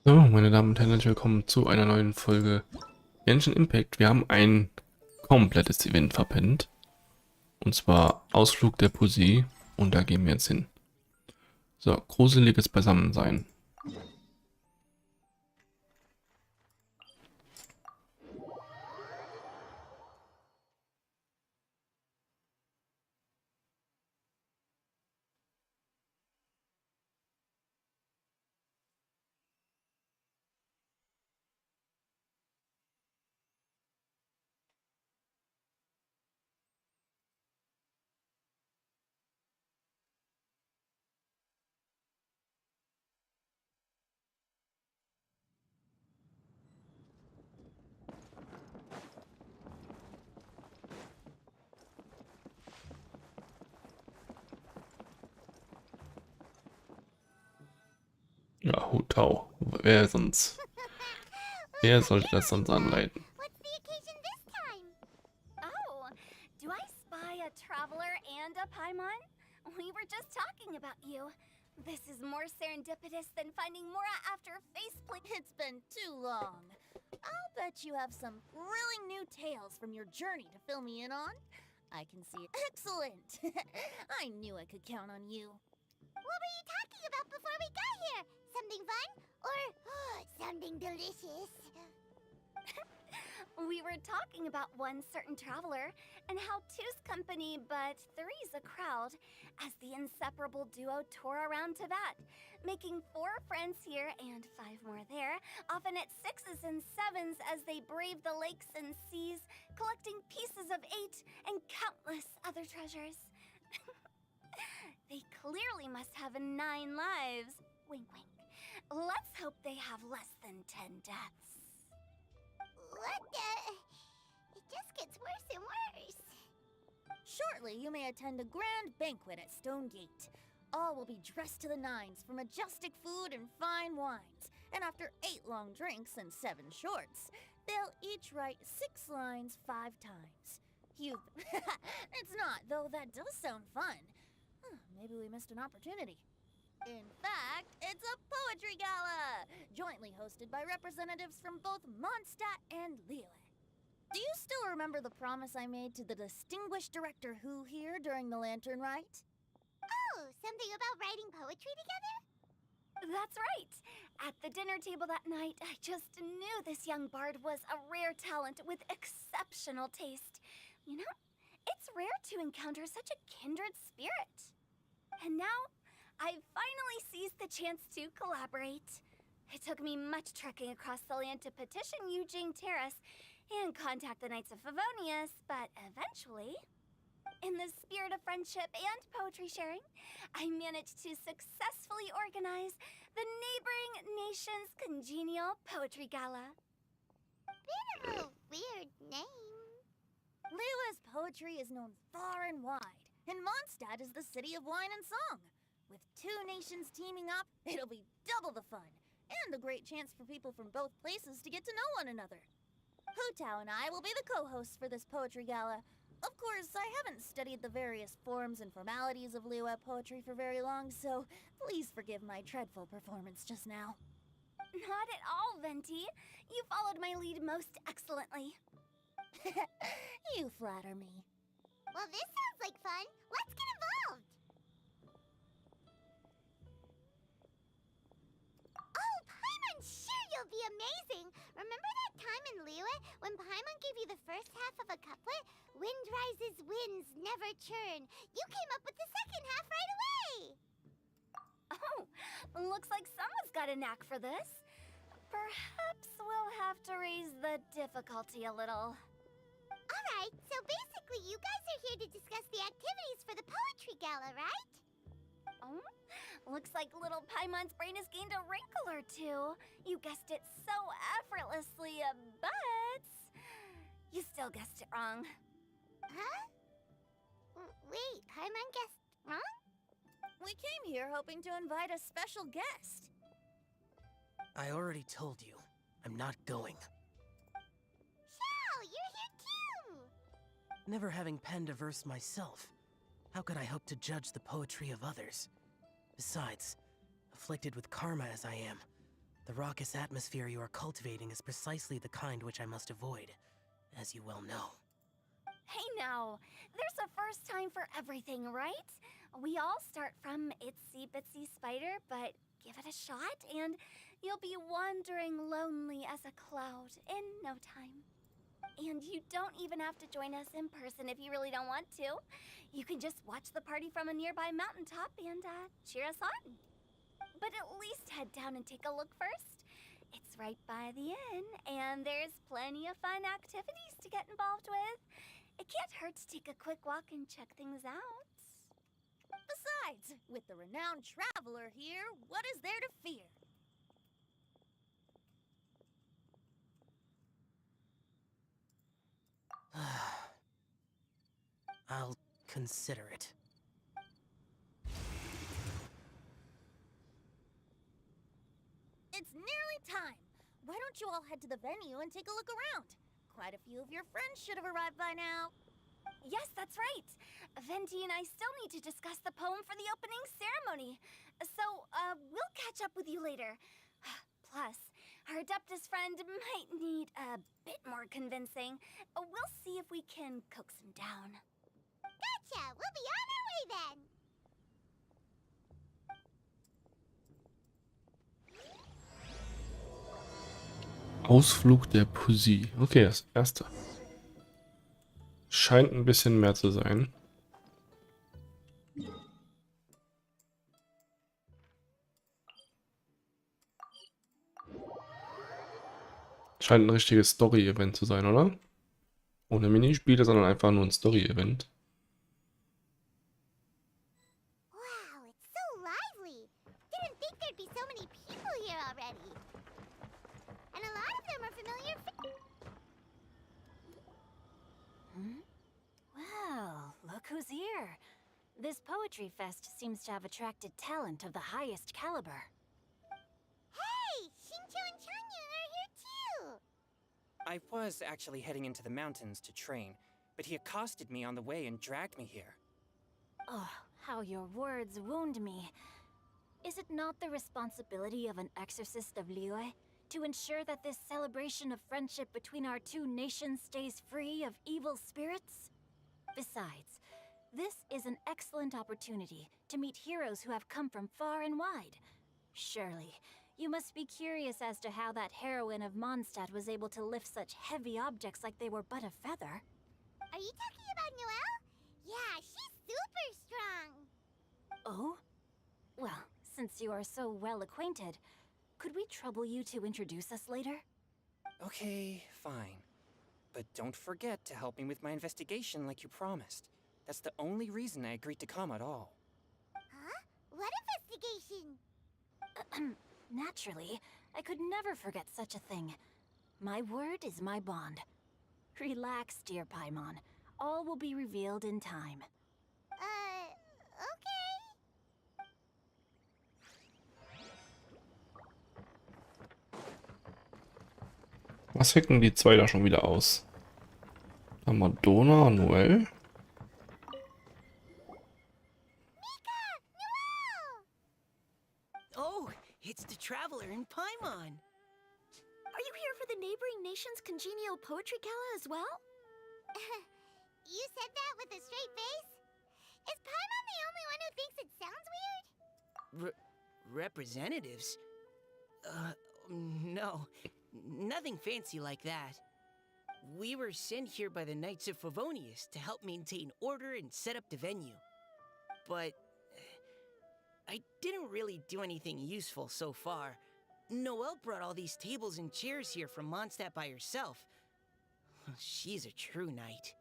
So, meine Damen und Herren, herzlich willkommen zu einer neuen Folge Genshin Impact. Wir haben ein komplettes Event verpennt. Und zwar Ausflug der Poesie. Und da gehen wir jetzt hin. So, gruseliges Beisammensein. Ja, Hutau. Wer sonst? Wer sollte das sonst anleiten? What's the occasion this time? Oh, do I spy a traveler and a Paimon? We were just talking about you. This is more serendipitous than finding Mora after faceplant. It's been too long. I'll bet you have some thrilling new tales from your journey to fill me in on. I can see it. Excellent! I knew I could count on you. What were you talking about before we got here? Something fun? Or something delicious? We were talking about one certain traveler and how two's company but three's a crowd as the inseparable duo tour around Tibet, making 4 friends here and 5 more there, often at 6s and 7s as they brave the lakes and seas, collecting pieces of 8 and countless other treasures. They clearly must have 9 lives. Wink, wink. Let's hope they have less than 10 deaths. What the? It just gets worse and worse. Shortly, you may attend a grand banquet at Stone Gate. All will be dressed to the nines for majestic food and fine wines. And after 8 long drinks and 7 shorts, they'll each write 6 lines 5 times. You... It's not, though that does sound fun. Maybe we missed an opportunity. In fact, it's a poetry gala, jointly hosted by representatives from both Mondstadt and Liyue. Do you still remember the promise I made to the distinguished director Who here during the Lantern Rite? Oh, something about writing poetry together? That's right. At the dinner table that night, I just knew this young bard was a rare talent with exceptional taste. You know, it's rare to encounter such a kindred spirit. And now, I've finally seized the chance to collaborate. It took me much trekking across the land to petition Eugene Terrace and contact the Knights of Favonius, but eventually, in the spirit of friendship and poetry sharing, I managed to successfully organize the neighboring nation's congenial poetry gala. Bit of a weird name. Liyue's poetry is known far and wide, and Mondstadt is the city of wine and song. With 2 nations teaming up, it'll be double the fun, and a great chance for people from both places to get to know one another. Hutao and I will be the co-hosts for this poetry gala. Of course, I haven't studied the various forms and formalities of Liyue poetry for very long, so please forgive my dreadful performance just now. Not at all, Venti. You followed my lead most excellently. You flatter me. Well, this sounds like fun. Let's get involved! Oh, Paimon, sure you'll be amazing! Remember that time in Liyue when Paimon gave you the first half of a couplet? Wind rises, winds never churn. You came up with the second half right away! Oh, looks like someone's got a knack for this. Perhaps we'll have to raise the difficulty a little. Alright, so basically you guys are here to discuss the activities for the poetry gala, right? Oh, looks like little Paimon's brain has gained a wrinkle or 2. You guessed it so effortlessly, but... you still guessed it wrong. Huh? Wait, Paimon guessed wrong? We came here hoping to invite a special guest. I already told you, I'm not going. Xiao, you're here too! Never having penned a verse myself, how could I hope to judge the poetry of others? Besides, afflicted with karma as I am, The raucous atmosphere you are cultivating is precisely the kind which I must avoid, as you well know. Hey now, there's a first time for everything, right? We all start from itsy bitsy spider, but give it a shot and you'll be wandering lonely as a cloud in no time. And you don't even have to join us in person if you really don't want to. You can just watch the party from a nearby mountaintop and cheer us on. But at least head down and take a look first. It's right by the inn, and there's plenty of fun activities to get involved with. It can't hurt to take a quick walk and check things out. Besides, with the renowned traveler here, what is there to fear? I'll consider it. It's nearly time. Why don't you all head to the venue and take a look around? Quite a few of your friends should have arrived by now. Yes, that's right. Venti and I still need to discuss the poem for the opening ceremony. So, we'll catch up with you later. Plus, our Adeptus friend might need a bit more convincing. We'll see if we can coax him down. Gotcha! We'll be on our way then! Ausflug der Poesie. Okay, das erste. Scheint ein bisschen mehr zu sein. Scheint ein richtiges Story-Event zu sein, oder? Ohne Minispiele, sondern einfach nur ein Story-Event. Wow, it's so lively! Didn't think there'd be so many people here already. And a lot of them are familiar Well, look who's here. This poetry fest seems to have attracted talent of the highest caliber. Hey! Shincho and Changyun are here too! I was actually heading into the mountains to train, but he accosted me on the way and dragged me here. Oh, how your words wound me. Is it not the responsibility of an exorcist of Liyue to ensure that this celebration of friendship between our two nations stays free of evil spirits? Besides, this is an excellent opportunity to meet heroes who have come from far and wide. Surely, you must be curious as to how that heroine of Mondstadt was able to lift such heavy objects like they were but a feather. Are you talking about Noelle? Yeah, she's super strong! Oh? Well, since you are so well acquainted, could we trouble you to introduce us later? Okay, fine. But don't forget to help me with my investigation like you promised. That's the only reason I agreed to come at all. Huh? What investigation? Naturally, I could never forget such a thing. My word is my bond. Relax, dear Paimon. All will be revealed in time. Okay. Was hecken die zwei da schon wieder aus? Madonna, Noel? Oh, it's the traveler in Paimon. Are you here for the neighboring nation's congenial poetry gala as well? You said that with a straight face? Is Paimon the only one who thinks it sounds weird? Representatives? No. Nothing fancy like that. We were sent here by the Knights of Favonius to help maintain order and set up the venue. But I didn't really do anything useful so far. Noelle brought all these tables and chairs here from Mondstadt by herself. She's a true knight.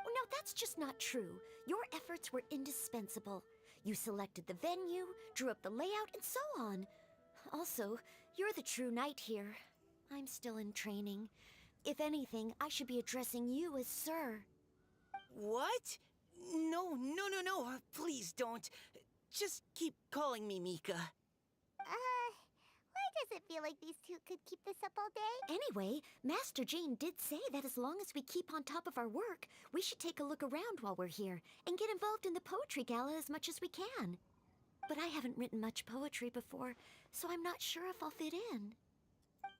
Oh, no, that's just not true. Your efforts were indispensable. You selected the venue, drew up the layout, and so on. Also, you're the true knight here. I'm still in training. If anything, I should be addressing you as Sir. What? No. Please don't. Just keep calling me Mika. Why does it feel like these two could keep this up all day? Anyway, Master Jane did say that as long as we keep on top of our work, we should take a look around while we're here and get involved in the poetry gala as much as we can. But I haven't written much poetry before, so I'm not sure if I'll fit in.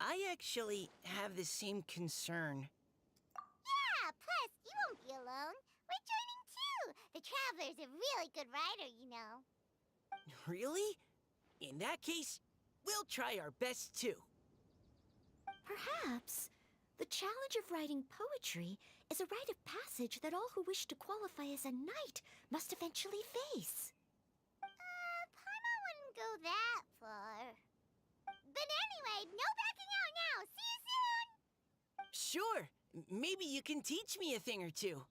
I actually have the same concern. Yeah, plus, you won't be alone. We're joining too. The Traveler's a really good writer, you know. Really? In that case, we'll try our best too. Perhaps the challenge of writing poetry is a rite of passage that all who wish to qualify as a knight must eventually face. Paimon wouldn't go that far. But anyway, no backing out now. See you soon! Sure, maybe you can teach me a thing or two.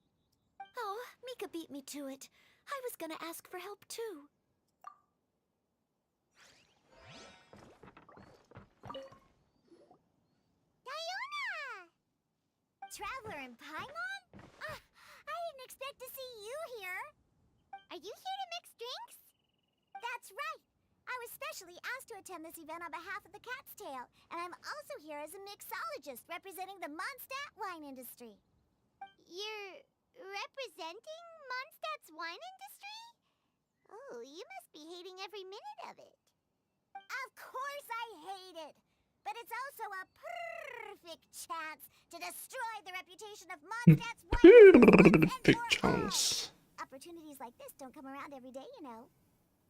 Oh, Mika beat me to it. I was gonna ask for help too. Diona! Traveler and Paimon? I didn't expect to see you here. Are you here to mix drinks? That's right. I was specially asked to attend this event on behalf of the Cat's Tail, and I'm also here as a mixologist representing the Mondstadt wine industry. You're representing Mondstadt's wine industry? Oh, you must be hating every minute of it. Of course I hate it! But it's also a perfect chance to destroy the reputation of Mondstadt's wine industry once and Big for all. chance. Opportunities like this don't come around every day, you know.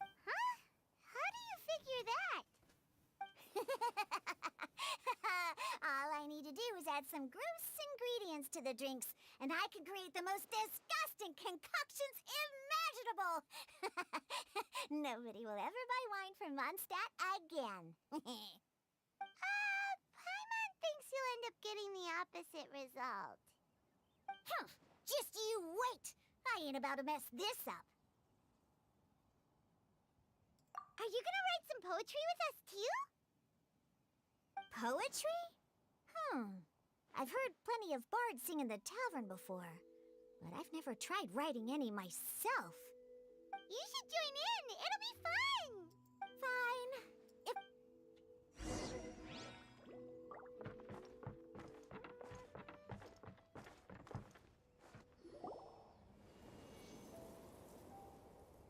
Huh? How do you figure that? All I need to do is add some gross ingredients to the drinks, and I can create the most disgusting concoctions imaginable. Nobody will ever buy wine from Mondstadt again. Paimon thinks you'll end up getting the opposite result. Just you wait! I ain't about to mess this up. Are you gonna write some poetry with us too? Poetry? I've heard plenty of bards sing in the tavern before, but I've never tried writing any myself. You should join in! It'll be fun! Fine. If...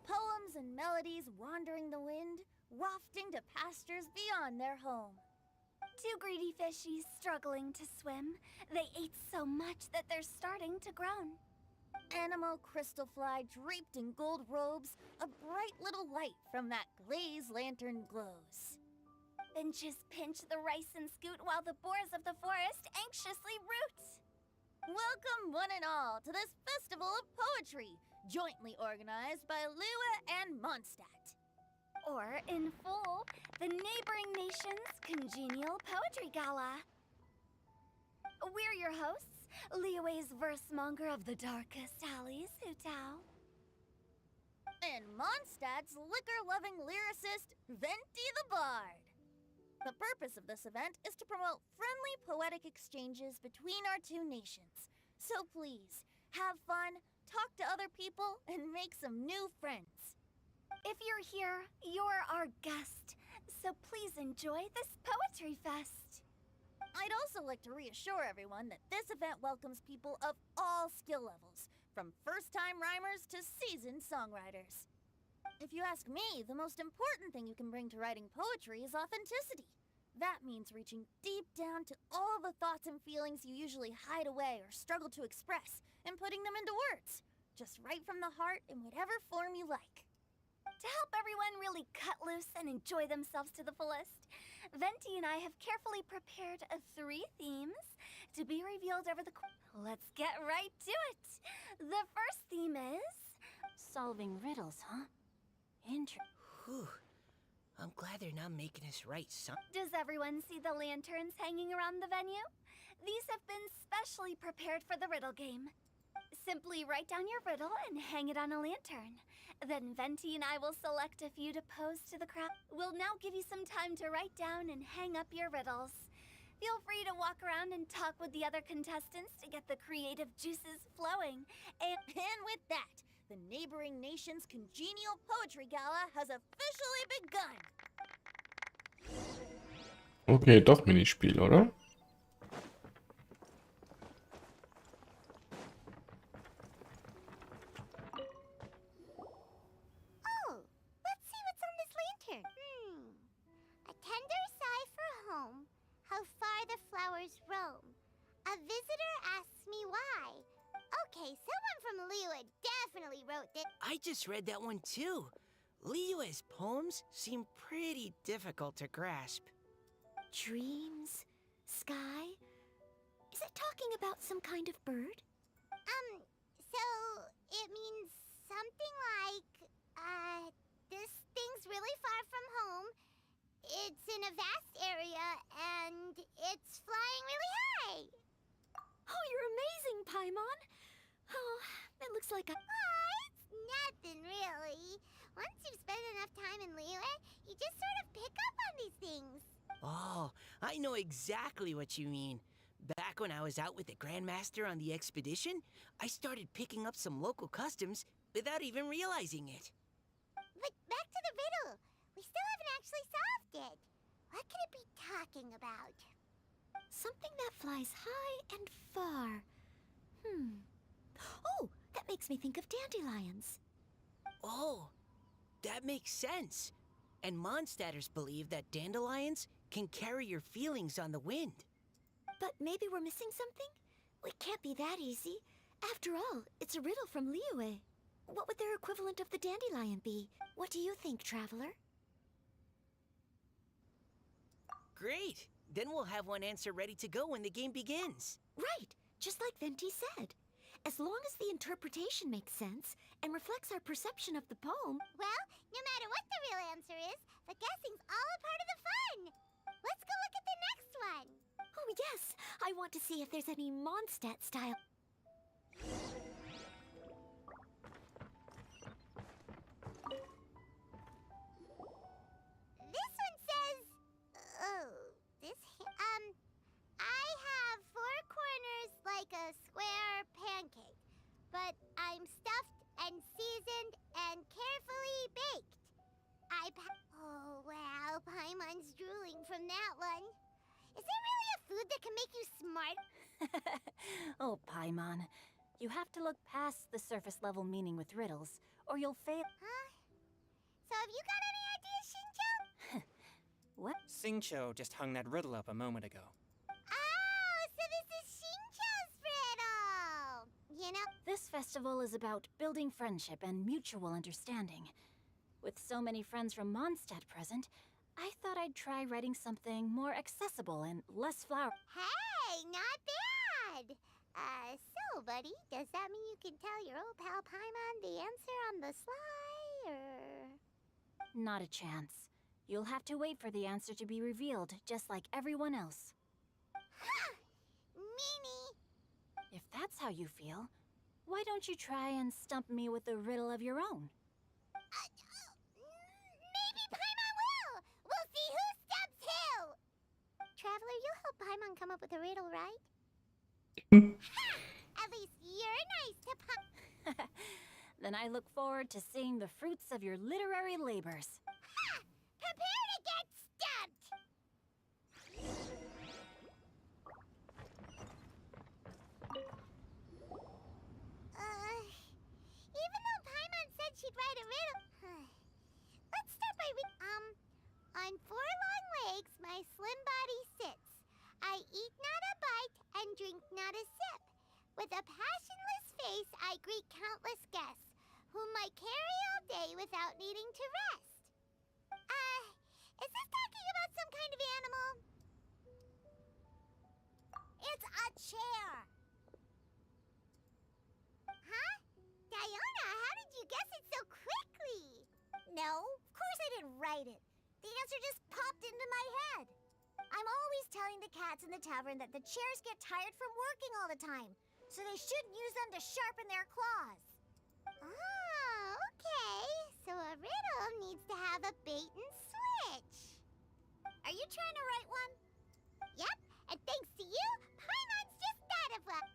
Poems and melodies wandering the wind, wafting to pastures beyond their home. Two greedy fishies struggling to swim. They ate so much that they're starting to groan. Animal crystal fly draped in gold robes, a bright little light from that glazed lantern glows. Finches pinch the rice and scoot while the boars of the forest anxiously root. Welcome one and all to this festival of poetry, jointly organized by Lua and Mondstadt. Or, in full, the neighboring nation's congenial poetry gala. We're your hosts, Liyue's verse-monger of the darkest alleys, Hutao. And Mondstadt's liquor-loving lyricist, Venti the Bard. The purpose of this event is to promote friendly poetic exchanges between our two nations. So please, have fun, talk to other people, and make some new friends. If you're here, you're our guest, so please enjoy this poetry fest. I'd also like to reassure everyone that this event welcomes people of all skill levels, from first-time rhymers to seasoned songwriters. If you ask me, the most important thing you can bring to writing poetry is authenticity. That means reaching deep down to all the thoughts and feelings you usually hide away or struggle to express, and putting them into words. Just write from the heart in whatever form you like. To help everyone really cut loose and enjoy themselves to the fullest, Venti and I have carefully prepared 3 themes to be revealed over the Let's get right to it. The first theme is... Solving riddles, huh? Whew. I'm glad they're not making us write some. Does everyone see the lanterns hanging around the venue? These have been specially prepared for the riddle game. Simply write down your riddle and hang it on a lantern. Then Venti and I will select a few to pose to the crowd. We'll now give you some time to write down and hang up your riddles. Feel free to walk around and talk with the other contestants to get the creative juices flowing. And with that, the neighboring nation's congenial poetry gala has officially begun. Okay, doch Minispiel, oder? Oh, let's see what's about this. I just read that one too. Liyue's poems seem pretty difficult to grasp. Dreams? Sky? Is it talking about some kind of bird? So it means something like, this thing's really far from home. It's in a vast area, and it's flying really high. Oh, you're amazing, Paimon! Oh, it looks like a... It's nothing, really. Once you've spent enough time in Liyue, you just sort of pick up on these things. Oh, I know exactly what you mean. Back when I was out with the Grandmaster on the expedition, I started picking up some local customs without even realizing it. But back to the riddle. We still haven't actually solved it. What could it be talking about? Something that flies high and far. Oh, that makes me think of dandelions. Oh, that makes sense. And Mondstadters believe that dandelions can carry your feelings on the wind. But maybe we're missing something? It can't be that easy. After all, it's a riddle from Liyue. What would their equivalent of the dandelion be? What do you think, Traveler? Great! Then we'll have one answer ready to go when the game begins. Right, just like Venti said. As long as the interpretation makes sense and reflects our perception of the poem... Well, no matter what the real answer is, the guessing's all a part of the fun. Let's go look at the next one. Oh yes, I want to see if there's any Mondstadt style... This one says... I have 4 corners like a square pancake, but I'm stuffed and seasoned and carefully baked. Oh, wow, Paimon's drooling from that one. Is there really a food that can make you smart? Oh, Paimon. You have to look past the surface level meaning with riddles, or you'll fail. Huh? So have you got any ideas, Shinjo? What? Xingqiu just hung that riddle up a moment ago. Oh, so this is Shinjo's riddle! You know, This festival is about building friendship and mutual understanding. With so many friends from Mondstadt present, I thought I'd try writing something more accessible and less flowery. hey, not bad! So, buddy, does that mean you can tell your old pal Paimon the answer on the sly, or...? Not a chance. You'll have to wait for the answer to be revealed, just like everyone else. Ha! Meanie! If that's how you feel, why don't you try and stump me with a riddle of your own? Maybe Paimon will! We'll see who stumps who! Traveler, you'll help Paimon come up with a riddle, right? Ha! At least you're nice to Then I look forward to seeing the fruits of your literary labors. Ha! Prepare to get stumped! Even though Paimon said she'd write a riddle... Let's start by on 4 long legs, my slim body sits. I eat not a bite and drink not a sip. With a passionless face, I greet countless guests, whom I carry all day without needing to rest. Is this talking about some kind of animal? It's a chair. Huh? Diona, how did you guess it so quickly? No, of course I didn't write it. The answer just popped into my head. I'm always telling the cats in the tavern that the chairs get tired from working all the time, so they shouldn't use them to sharpen their claws. Oh, okay. So a riddle needs to have a bait and switch. Are you trying to write one? Yep, and thanks to you, Paimon's just thought of one.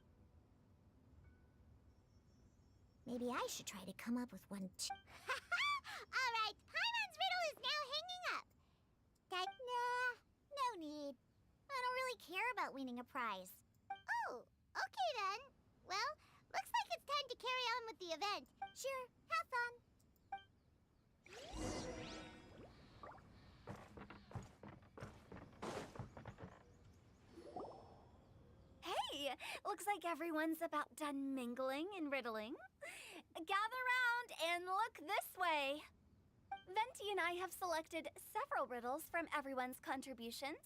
Maybe I should try to come up with one too. All right, Paimon's riddle is now hanging up. Nah, no need. I don't really care about winning a prize. Oh, okay then. Well, looks like it's time to carry on with the event. Sure, have fun. Hey, looks like everyone's about done mingling and riddling. Gather round Then look this way. Venti and I have selected several riddles from everyone's contributions,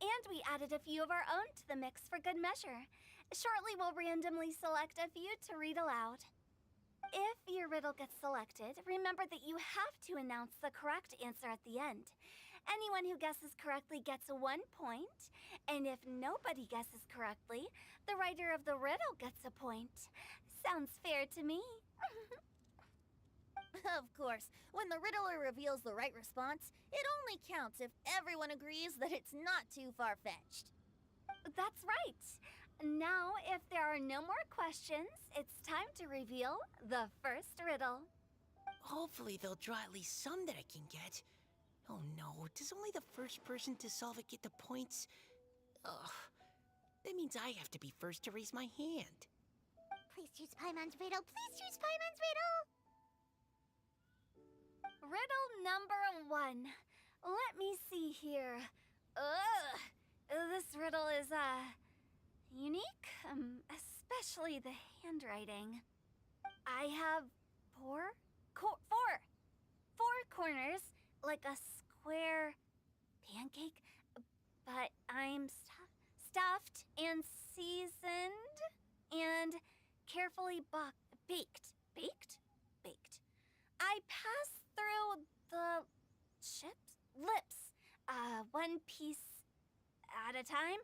and we added a few of our own to the mix for good measure. Shortly, we'll randomly select a few to read aloud. If your riddle gets selected, remember that you have to announce the correct answer at the end. Anyone who guesses correctly gets 1 point, and if nobody guesses correctly, the writer of the riddle gets a point. Sounds fair to me. Of course, when the riddler reveals the right response, it only counts if everyone agrees that it's not too far-fetched. That's right. Now, if there are no more questions, it's time to reveal the first riddle. Hopefully they'll draw at least some that I can get. Oh no, does only the first person to solve it get the points? Ugh. That means I have to be first to raise my hand. Please choose Paimon's riddle. Please choose Paimon's riddle. Riddle number 1. Let me see here. Ugh. This riddle is, unique, especially the handwriting. I have four corners, like a square pancake, but I'm stuffed and seasoned and carefully baked. Baked. I pass through the lips, one piece at a time.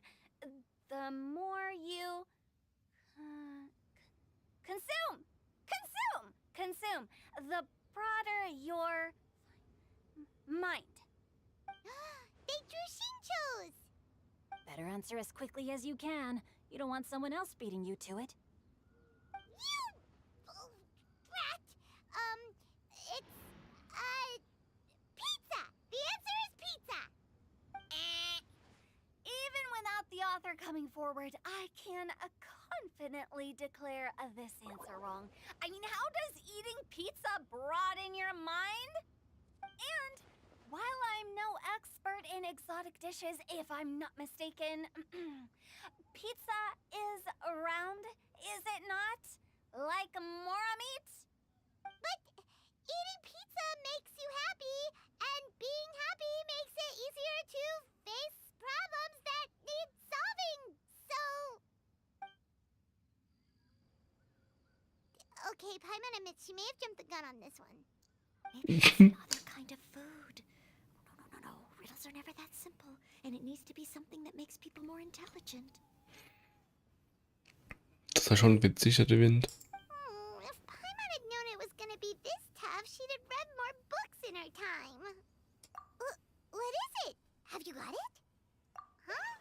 The more you consume, the broader your mind. They drew Shinchos! Better answer as quickly as you can. You don't want someone else beating you to it. You brat! It's pizza! The answer is pizza! Even without the author coming forward, I can confidently declare this answer wrong. I mean, how does eating pizza broaden your mind? And while I'm no expert in exotic dishes, if I'm not mistaken, pizza is round, is it not? Like mora meat? But eating pizza makes you happy, and being happy makes it easier to face problems that need solving, so... Okay, Paimon admits she may have jumped the gun on this one. Maybe it's another kind of food. No. Riddles are never that simple, and it needs to be something that makes people more intelligent. Das war schon witzig, der Wind. If Paimon had known it was gonna be this tough, she'd have read more books in her time. What is it? Have you got it? Huh?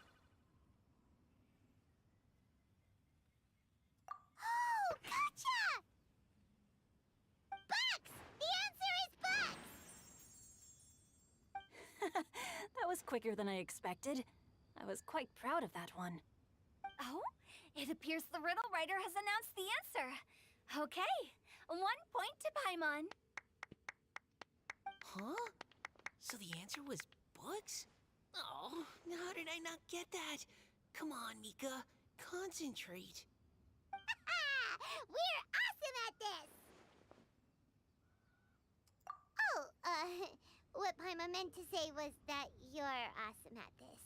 Oh, gotcha! Bucks! The answer is bucks! That was quicker than I expected. I was quite proud of that one. Oh, it appears the riddle writer has announced the answer. Okay, 1 point to Paimon. Huh? So the answer was books? Oh, how did I not get that? Come on, Mika. Concentrate. We're awesome at this! Oh, what Paimon meant to say was that you're awesome at this.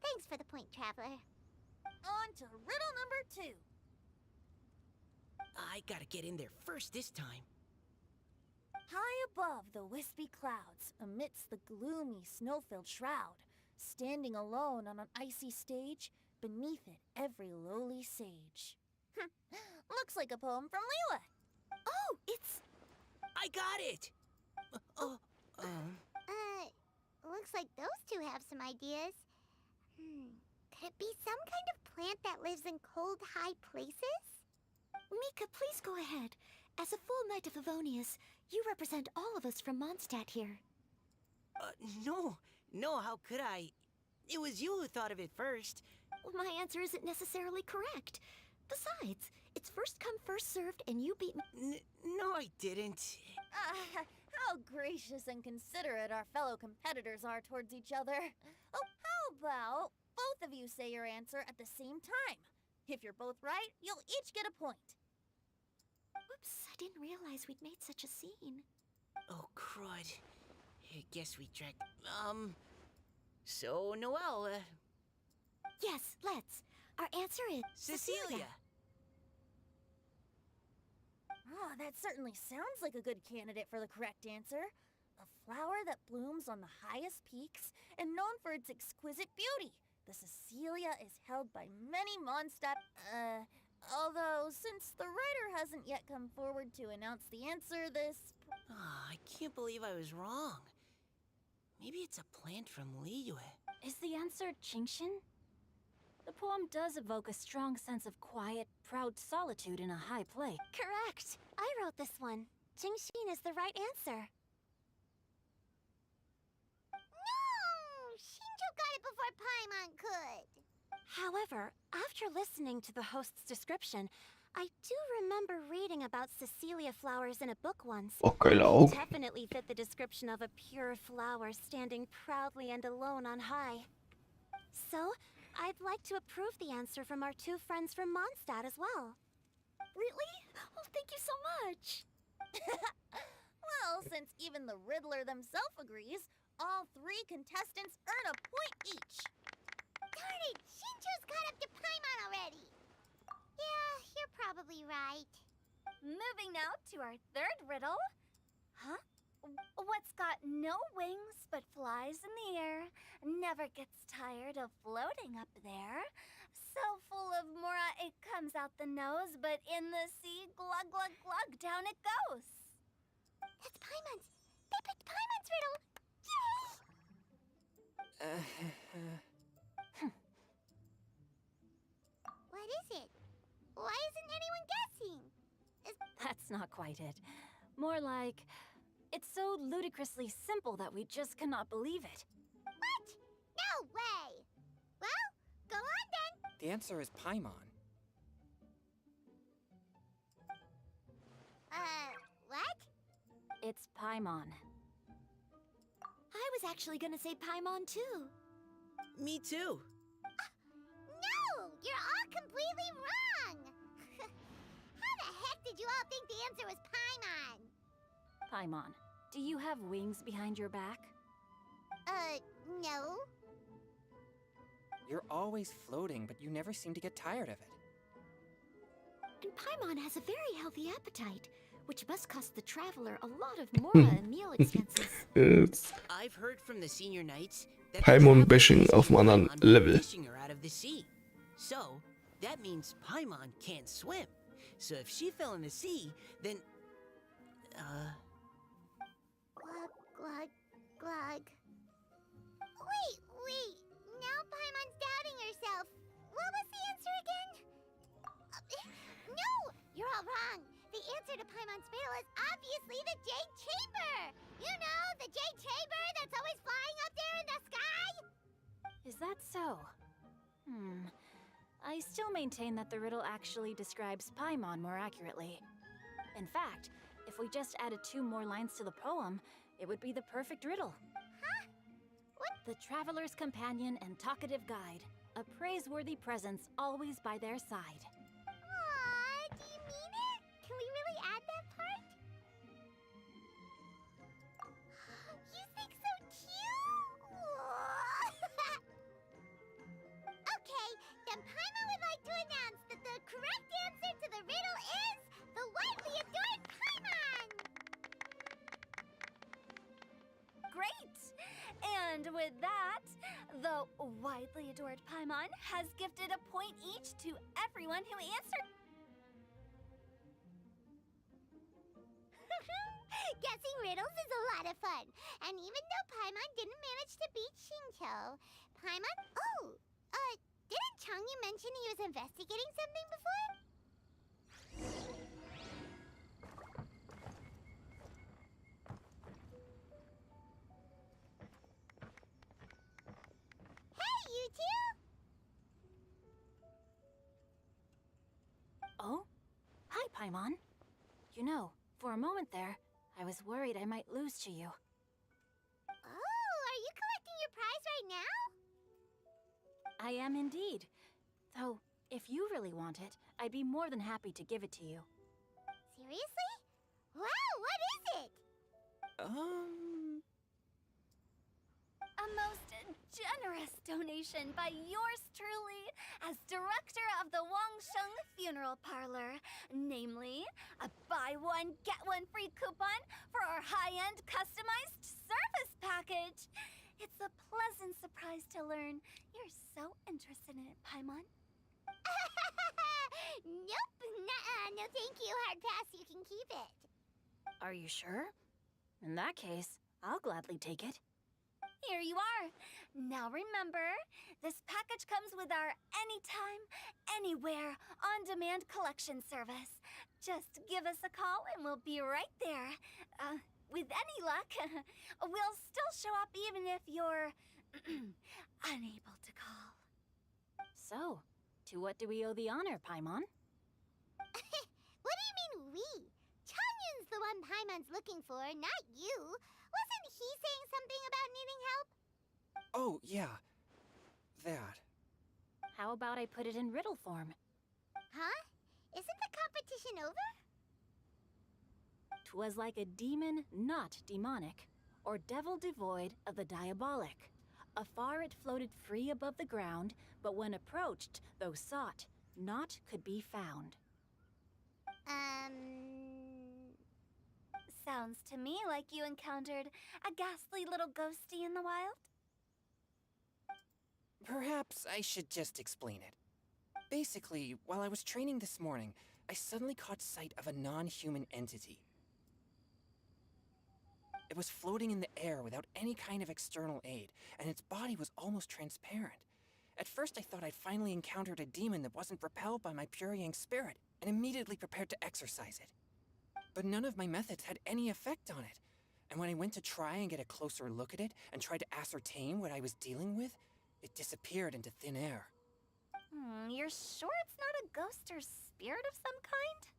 Thanks for the point, Traveler. On to riddle number 2. I gotta get in there first this time. High above the wispy clouds, amidst the gloomy snow-filled shroud, standing alone on an icy stage, beneath it every lowly sage. Looks like a poem from Liyue. Oh, it's... I got it! Looks like those two have some ideas. Could it be some kind of plant that lives in cold, high places? Mika, please go ahead. As a full Knight of Favonius, you represent all of us from Mondstadt here. No, how could I? It was you who thought of it first. Well, my answer isn't necessarily correct. Besides, it's first come, first served, and you beat me. No, I didn't. How gracious and considerate our fellow competitors are towards each other. Oh, how about both of you say your answer at the same time? If you're both right, you'll each get a point. Whoops, I didn't realize we'd made such a scene. Oh, crud. I guess we tracked... So, Noelle, Yes, let's. Our answer is Cecilia! Oh, that certainly sounds like a good candidate for the correct answer. A flower that blooms on the highest peaks and known for its exquisite beauty. The Cecilia is held by many Mondstadt, although since the writer hasn't yet come forward to announce the answer, this... Oh, I can't believe I was wrong. Maybe it's a plant from Liyue. Is the answer Genshin? The poem does evoke a strong sense of quiet, proud solitude in a high place. Correct. I wrote this one. Genshin is the right answer. No! Shinjo got it before Paimon could. However, after listening to the host's description, I do remember reading about Cecilia flowers in a book once. Geile Augen. Definitely fit the description of a pure flower standing proudly and alone on high. So, I'd like to approve the answer from our two friends from Mondstadt as well. Really? Oh, thank you so much. Well, since even the Riddler themselves agrees, all three contestants earn a point each. Darn it! Shinjo's caught up to Paimon already. Yeah, you're probably right. Moving now to our third riddle. Huh? What's got no wings but flies in the air, never gets tired of floating up there? So full of mora it comes out the nose, but in the sea, glug glug glug, down it goes. That's Paimon's. They picked Paimon's riddle. Yay! What is it? Why isn't anyone guessing? That's not quite it. More like, it's so ludicrously simple that we just cannot believe it. What? No way! Well, go on then. The answer is Paimon. What? It's Paimon. I was actually gonna say Paimon too. Me too. No! You're all completely wrong! How the heck did you all think the answer was Paimon? Paimon, do you have wings behind your back? No. You're always floating, but you never seem to get tired of it. And Paimon has a very healthy appetite, which must cost the traveler a lot of mora and meal expenses. Jetzt I've heard from the senior knights that Paimon bashing auf einem anderen Level. fishing her out of the sea. So, that means Paimon can't swim. So if she fell in the sea, then Glug, glug, glug. Wait. Now Paimon's doubting herself. What was the answer again? No! You're all wrong. The answer to Paimon's riddle is obviously the Jade Chamber! You know, the Jade Chamber that's always flying up there in the sky? Is that so? I still maintain that the riddle actually describes Paimon more accurately. In fact, if we just added 2 more lines to the poem, it would be the perfect riddle. Huh? What? The traveler's companion and talkative guide, a praiseworthy presence always by their side. Aw, do you mean it? Can we really add that part? You think so cute? Okay, then Paimon would like to announce that the correct answer to the riddle is the widely adored Paimon! Great! And with that, the widely adored Paimon has gifted a point each to everyone who answered. Guessing riddles is a lot of fun. And even though Paimon didn't manage to beat Shinjo, Paimon... Oh! Didn't Changyu mention he was investigating something before? Hey, you two! Oh? Hi, Paimon. You know, for a moment there, I was worried I might lose to you. Oh, are you collecting your prize right now? I am indeed. Though, if you really want it, I'd be more than happy to give it to you. Seriously? Wow, what is it? A most generous donation by yours truly as director of the Wangsheng Funeral Parlor. Namely, a buy one, get one free coupon for our high-end customized service package. It's a pleasant surprise to learn you're so interested in it, Paimon. Nope, nuh-uh, no thank you, hard pass, you can keep it. Are you sure? In that case, I'll gladly take it. Here you are. Now remember, this package comes with our anytime, anywhere, on-demand collection service. Just give us a call and we'll be right there. With any luck, we'll still show up even if you're unable to call. So, to what do we owe the honor, Paimon? What do you mean we? Changyun's the one Paimon's looking for, not you. Wasn't he saying something about needing help? Oh, yeah. That. How about I put it in riddle form? Huh? Isn't the competition over? 'Twas like a demon not demonic, or devil devoid of the diabolic. Afar it floated free above the ground, but when approached, though sought, naught could be found. Sounds to me like you encountered a ghastly little ghostie in the wild. Perhaps I should just explain it. Basically, while I was training this morning, I suddenly caught sight of a non-human entity. It was floating in the air without any kind of external aid, and its body was almost transparent. At first I thought I'd finally encountered a demon that wasn't repelled by my Purrying spirit, and immediately prepared to exorcise it. But none of my methods had any effect on it, and when I went to try and get a closer look at it and try to ascertain what I was dealing with, it disappeared into thin air. You're sure it's not a ghost or spirit of some kind?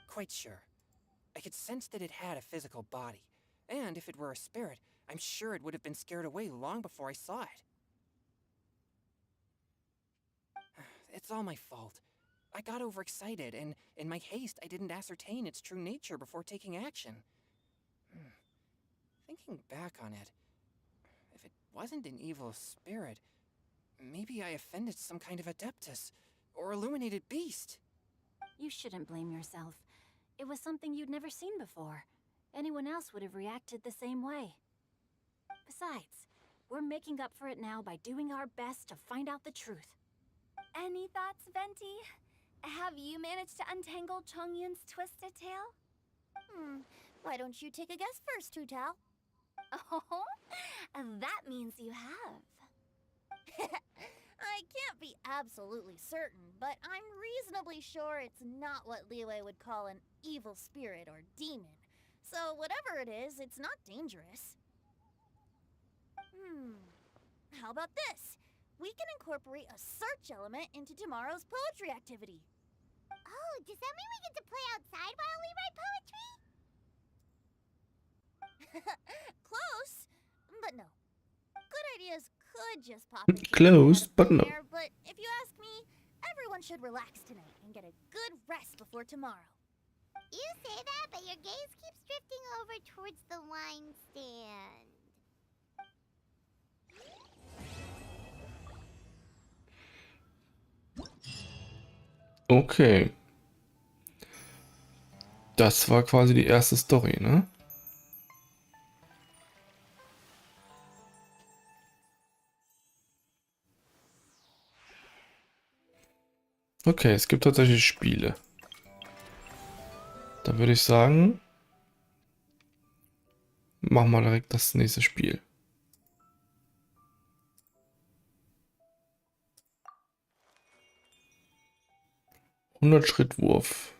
Quite sure. I could sense that it had a physical body, and if it were a spirit, I'm sure it would have been scared away long before I saw it. It's all my fault. I got overexcited, and in my haste, I didn't ascertain its true nature before taking action. Thinking back on it, if it wasn't an evil spirit, maybe I offended some kind of adeptus, or illuminated beast. You shouldn't blame yourself. It was something you'd never seen before. Anyone else would have reacted the same way. Besides, we're making up for it now by doing our best to find out the truth. Any thoughts, Venti? Have you managed to untangle Chongyun's twisted tail? Why don't you take a guess first, Tutao? Oh, that means you have. I can't be absolutely certain, but I'm reasonably sure it's not what Liyue would call an evil spirit or demon. So whatever it is, it's not dangerous. How about this? We can incorporate a search element into tomorrow's poetry activity. Oh, does that mean we get to play outside while we write poetry? Close, but no. Good ideas could just pop into your Close, head but no. there, but if you ask me, everyone should relax tonight and get a good rest before tomorrow. You say that, but your gaze keeps drifting over towards the wine stand. Okay. Das war quasi die erste Story, ne? Okay, es gibt tatsächlich Spiele. Da würde ich sagen, machen wir direkt das nächste Spiel. Schrittwurf.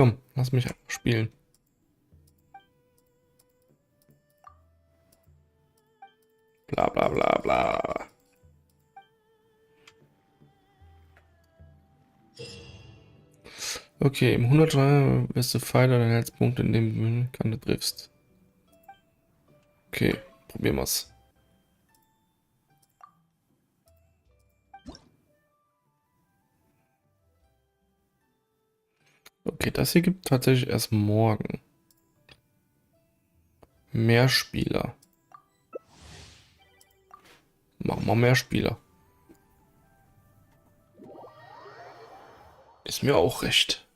Komm, lass mich einfach spielen. Bla bla bla bla. Okay, im 100er wirst du Pfeile oder Herzpunkte, indem du eine Kante triffst. Okay, probieren wir's. Okay, das hier gibt tatsächlich erst morgen. Mehr Spieler. Machen wir mehr Spieler. Ist mir auch recht.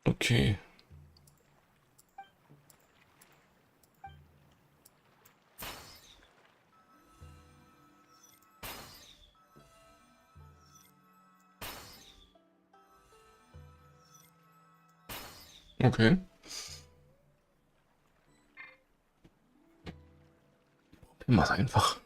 Okay. Okay. Probieren wir es einfach.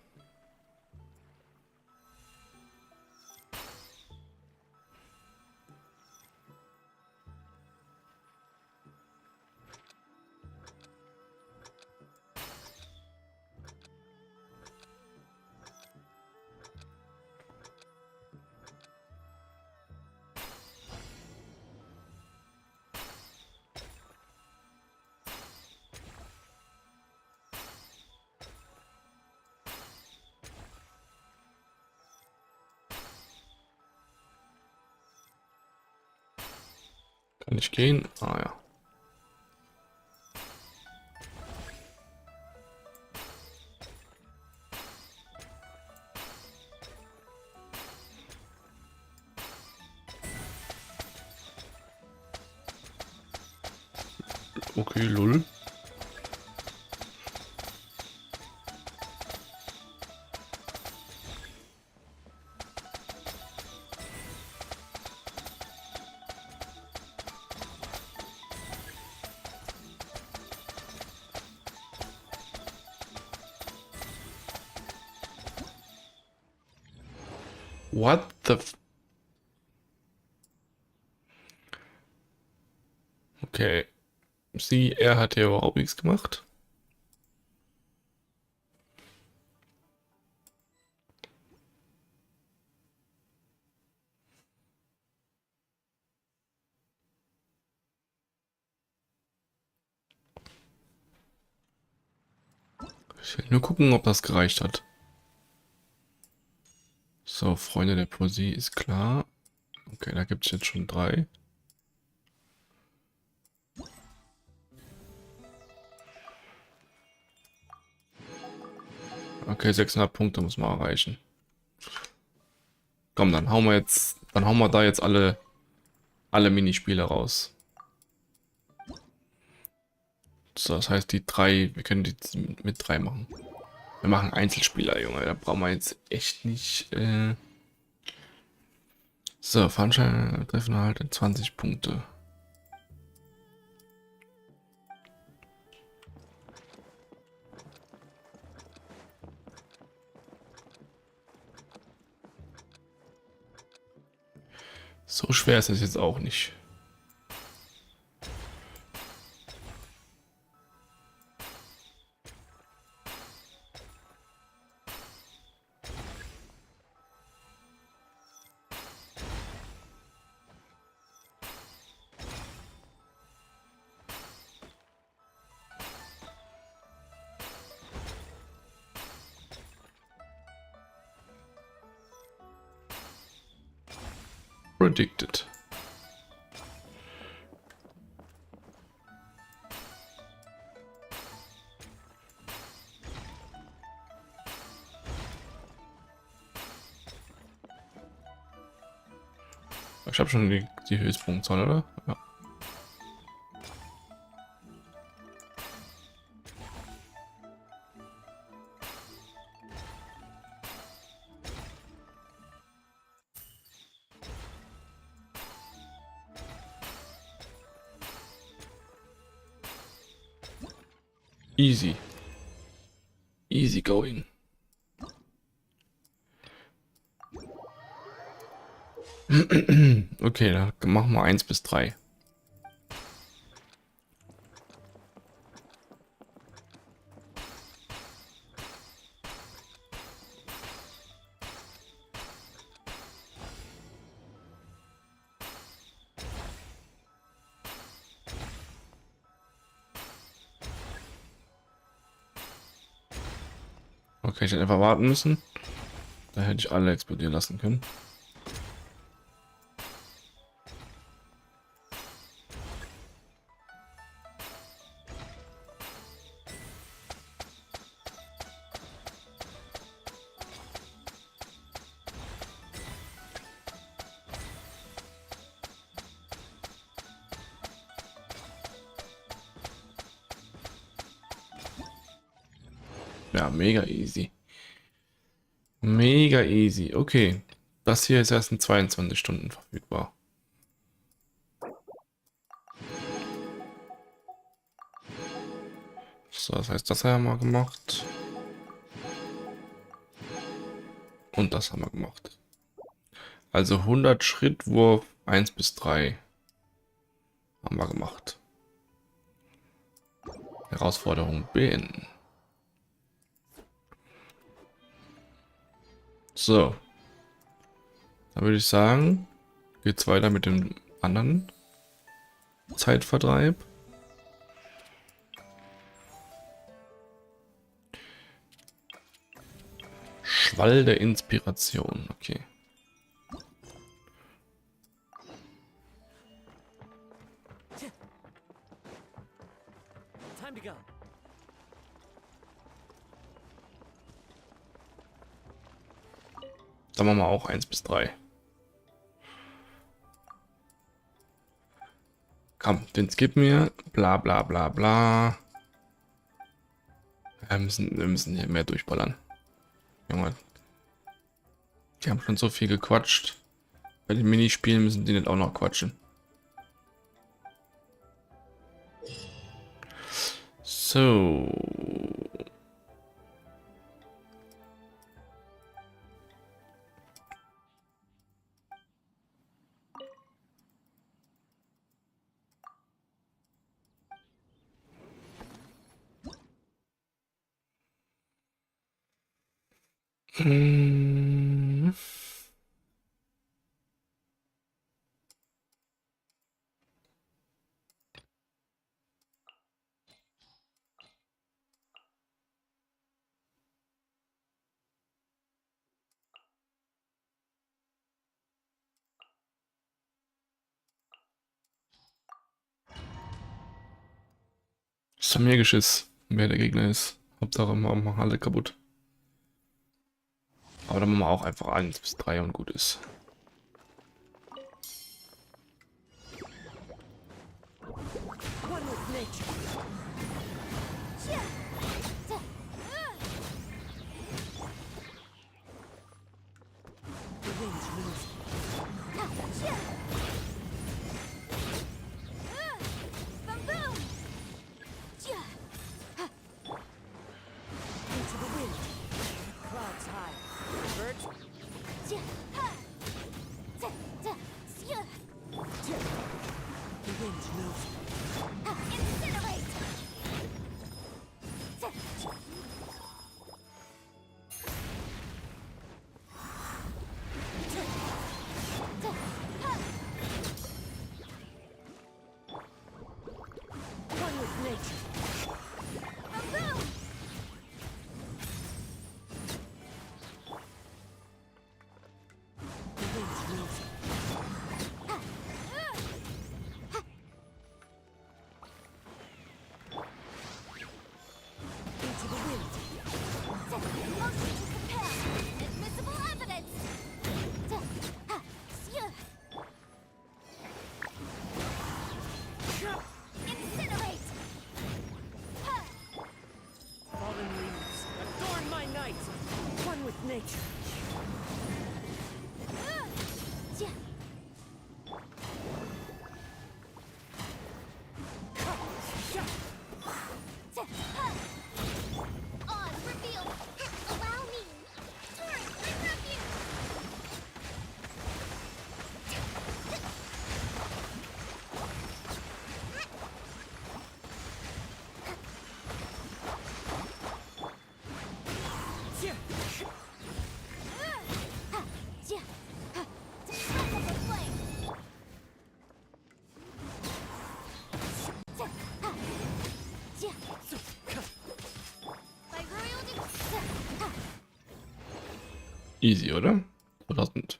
Kann ich gehen? Ah ja. Okay, lol. What the f... Okay. Er hat ja überhaupt nichts gemacht. Ich will nur gucken, ob das gereicht hat. So, Freunde der Poesie ist klar. Okay, da gibt es jetzt schon 3. Okay, 600 Punkte muss man erreichen. Komm, dann hauen wir da jetzt alle Minispiele raus. So, das heißt die 3, wir können die mit 3 machen. Wir machen Einzelspieler, Junge, da brauchen wir jetzt echt nicht... So, Veranstalter treffen halt 20 Punkte. So schwer ist es jetzt auch nicht. Predicted. Ich habe schon die Höchstpunktzahl, oder? Ja. Easy. Easy going. Okay, dann machen wir 1 bis 3. Okay, ich hätte einfach warten müssen. Da hätte ich alle explodieren lassen können. Ja, mega easy. Mega easy. Okay. Das hier ist erst in 22 Stunden verfügbar. So, das heißt, das haben wir gemacht. Und das haben wir gemacht. Also 100 Schrittwurf 1 bis 3 haben wir gemacht. Herausforderung beenden. So. Dann würde ich sagen, geht's weiter mit dem anderen Zeitvertreib. Schwall der Inspiration. Okay. Time to go. Dann machen wir auch 1 bis 3. Komm, den skip mir. Bla bla bla bla. Wir müssen hier mehr durchballern. Junge. Die haben schon so viel gequatscht. Bei den Minispielen müssen die nicht auch noch quatschen. So. Hm. Ist doch mir Geschiss, wer der Gegner ist. Hauptsache machen wir alle kaputt. Aber dann machen wir auch einfach 1 bis 3 und gut ist. One with nature. The wind's losing. Into the wind. Clouds high. Birds. The wind's losing. Incinerate! One with nature. Easy, oder? 2000.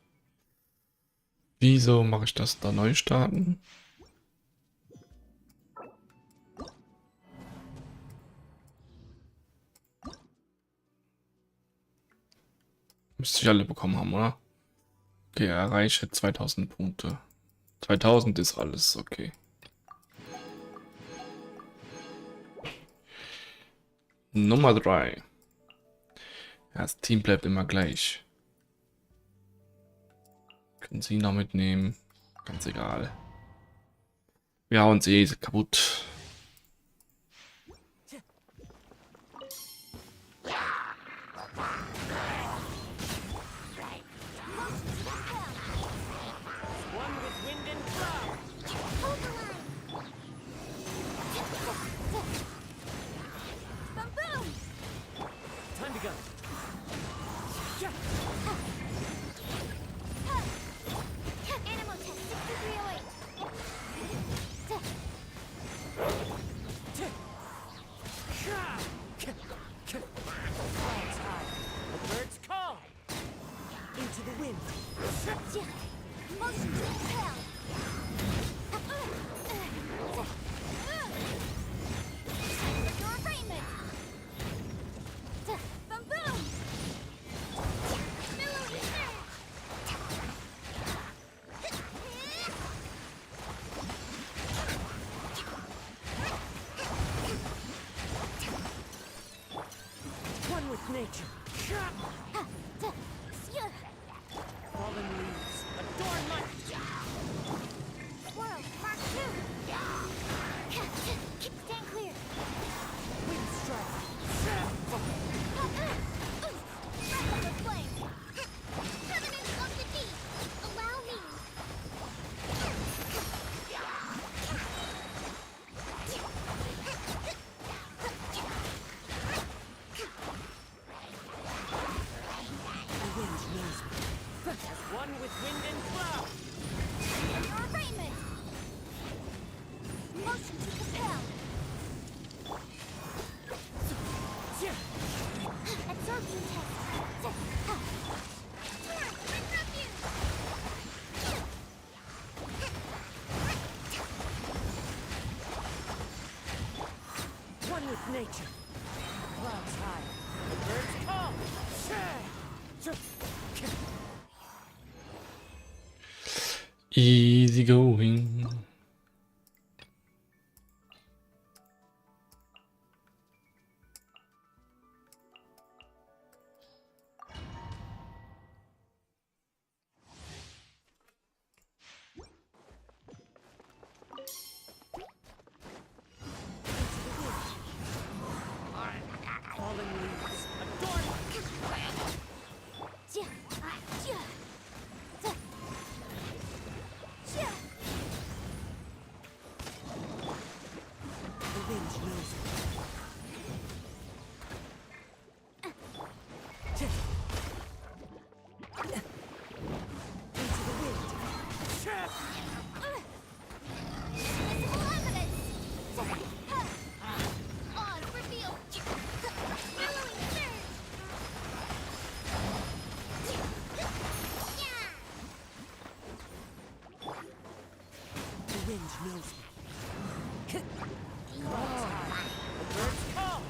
Wieso mache ich das da neu starten? Müsste ich alle bekommen haben, oder? Okay, erreiche 2000 Punkte. 2000 ist alles, okay. Nummer 3. Ja, das Team bleibt immer gleich. Können Sie noch mitnehmen. Ganz egal. Wir hauen sie kaputt. One with wind and cloud. Time to go. Animal test 6308. Clouds high. The birds call. Into the wind. Motion to compel. Your arraignment. Boom boom. One with nature. Fallen leaves. Adorn my... Swirl, Mark 2. Stand clear. Wind strike. Breath of flame. Covenant of the deep. Allow me. The wind knows me. One with wind and cloud. Your arraignment. Motion to compel. Absorption test. Bring refuge. One with nature. Clouds high. The birds call. Easy going. Fallen leaves. Adorn my... The wind knows me. Into the wind. Visible evidence. Oz revealed. Billowing surge. Yeah. The wind knows me. Clouds high. The birds call.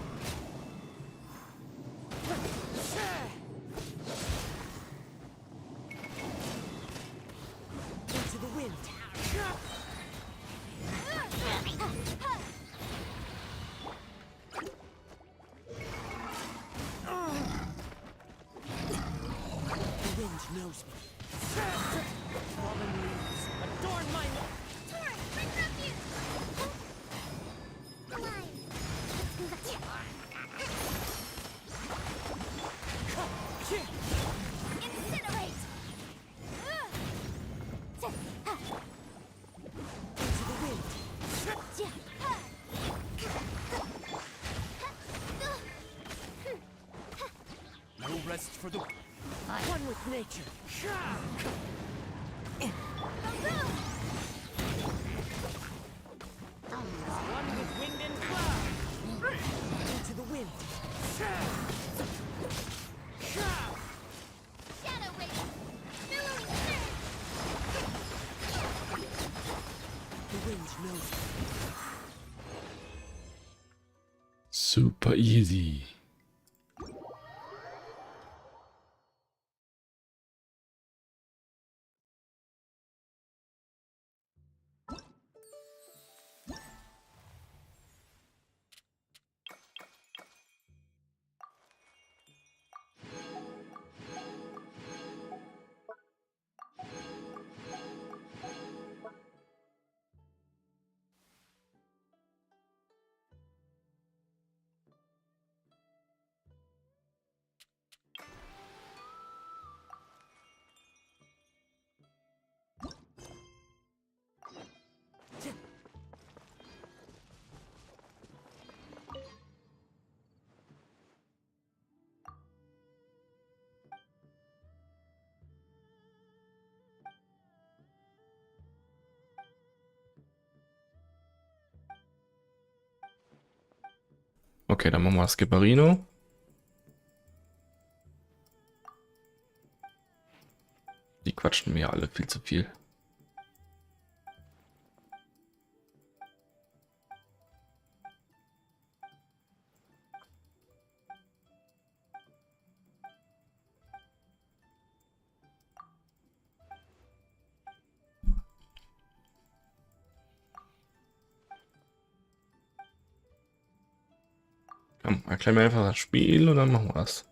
Into the wind. The wind knows me. Fallen leaves. Adorn my... Torrent, bring refuge. Alive. Incinerate. Into the wind. No rest for the... One with nature. One with wind and cloud. Into the wind. Yeah. Super easy. Okay, dann machen wir Skipperino. Die quatschen mir alle viel zu viel. Komm, erklär mir einfach das Spiel und dann machen wir das.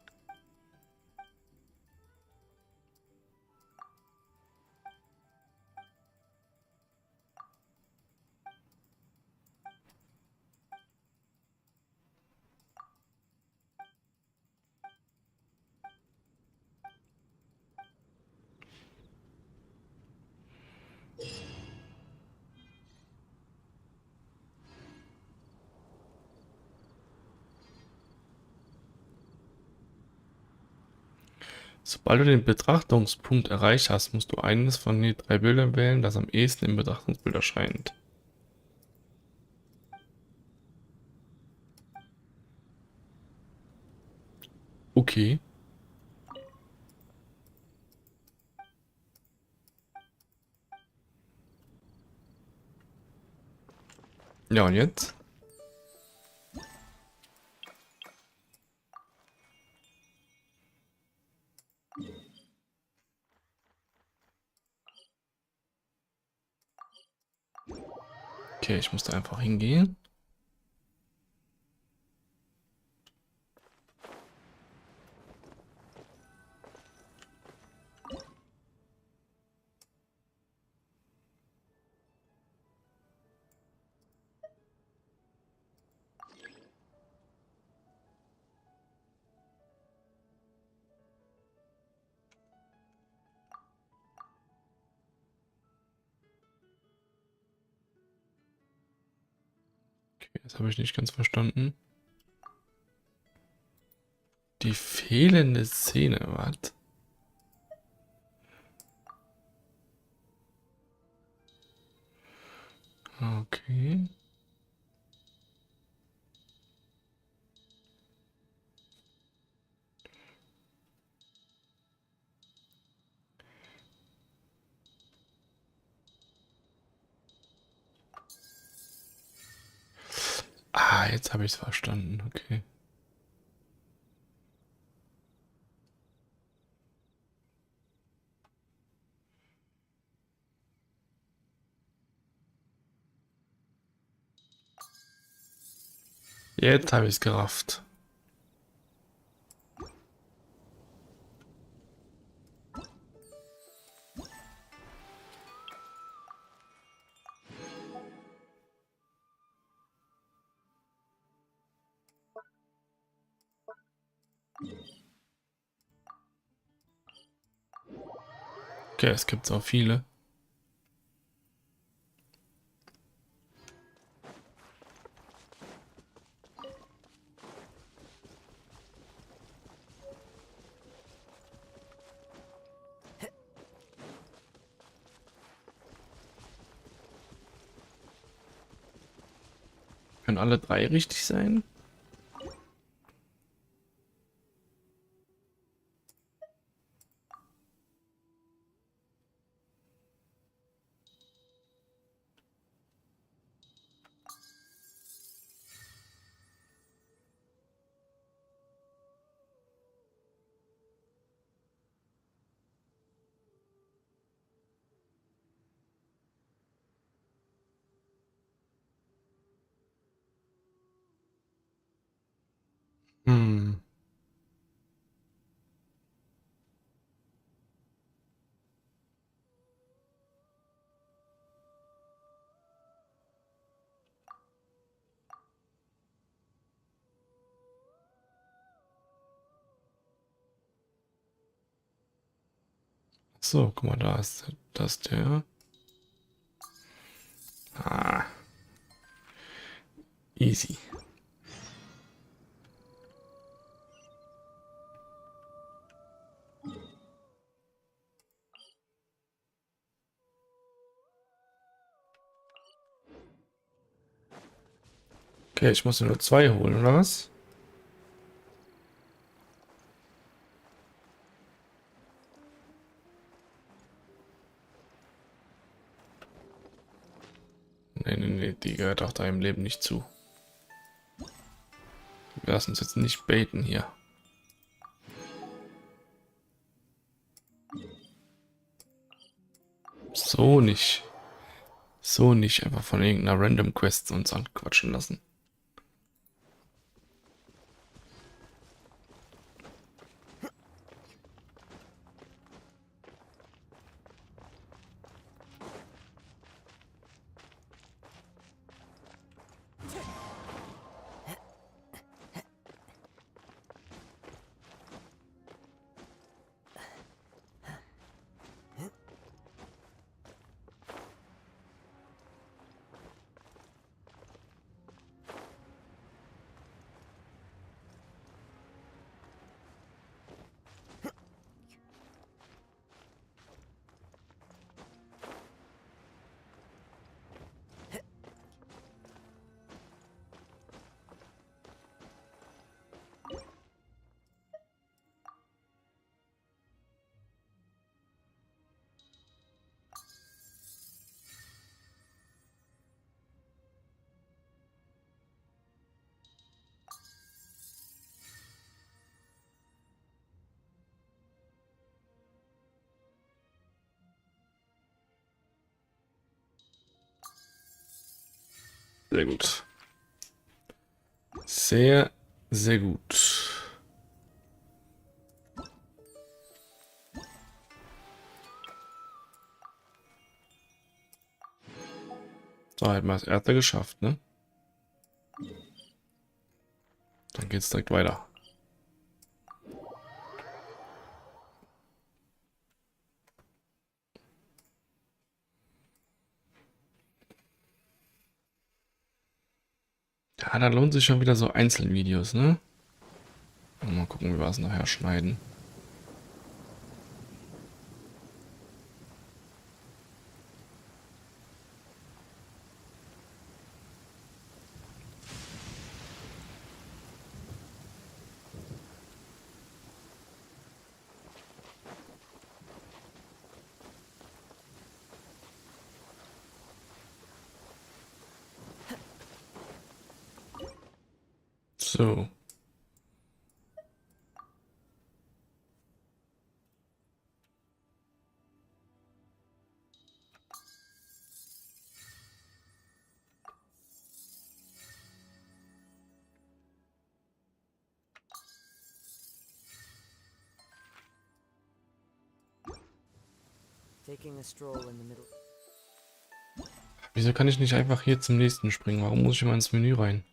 Sobald du den Betrachtungspunkt erreicht hast, musst du eines von den 3 Bildern wählen, das am ehesten im Betrachtungsbild erscheint. Okay. Ja, und jetzt? Okay, ich muss da einfach hingehen. Okay, das habe ich nicht ganz verstanden. Die fehlende Szene, was? Okay. Ah, jetzt habe ich es verstanden. Okay. Jetzt habe ich es gerafft. Okay, es gibt so viele. Können alle 3 richtig sein? So, guck mal, da ist das der. Ah, easy. Okay, ich muss nur 2 holen, oder was? Nee, die gehört auch deinem Leben nicht zu. Wir lassen uns jetzt nicht baiten hier. So nicht. So nicht einfach von irgendeiner Random Quest uns anquatschen lassen. Sehr gut. Sehr, sehr gut. So, hätten wir das erste geschafft, ne? Dann geht's direkt weiter. Ja, da lohnt sich schon wieder so Einzelvideos, ne? Mal gucken, wie wir es nachher schneiden. So. Taking a stroll in the middle. Wieso kann ich nicht einfach hier zum nächsten springen? Warum muss ich immer ins Menü rein?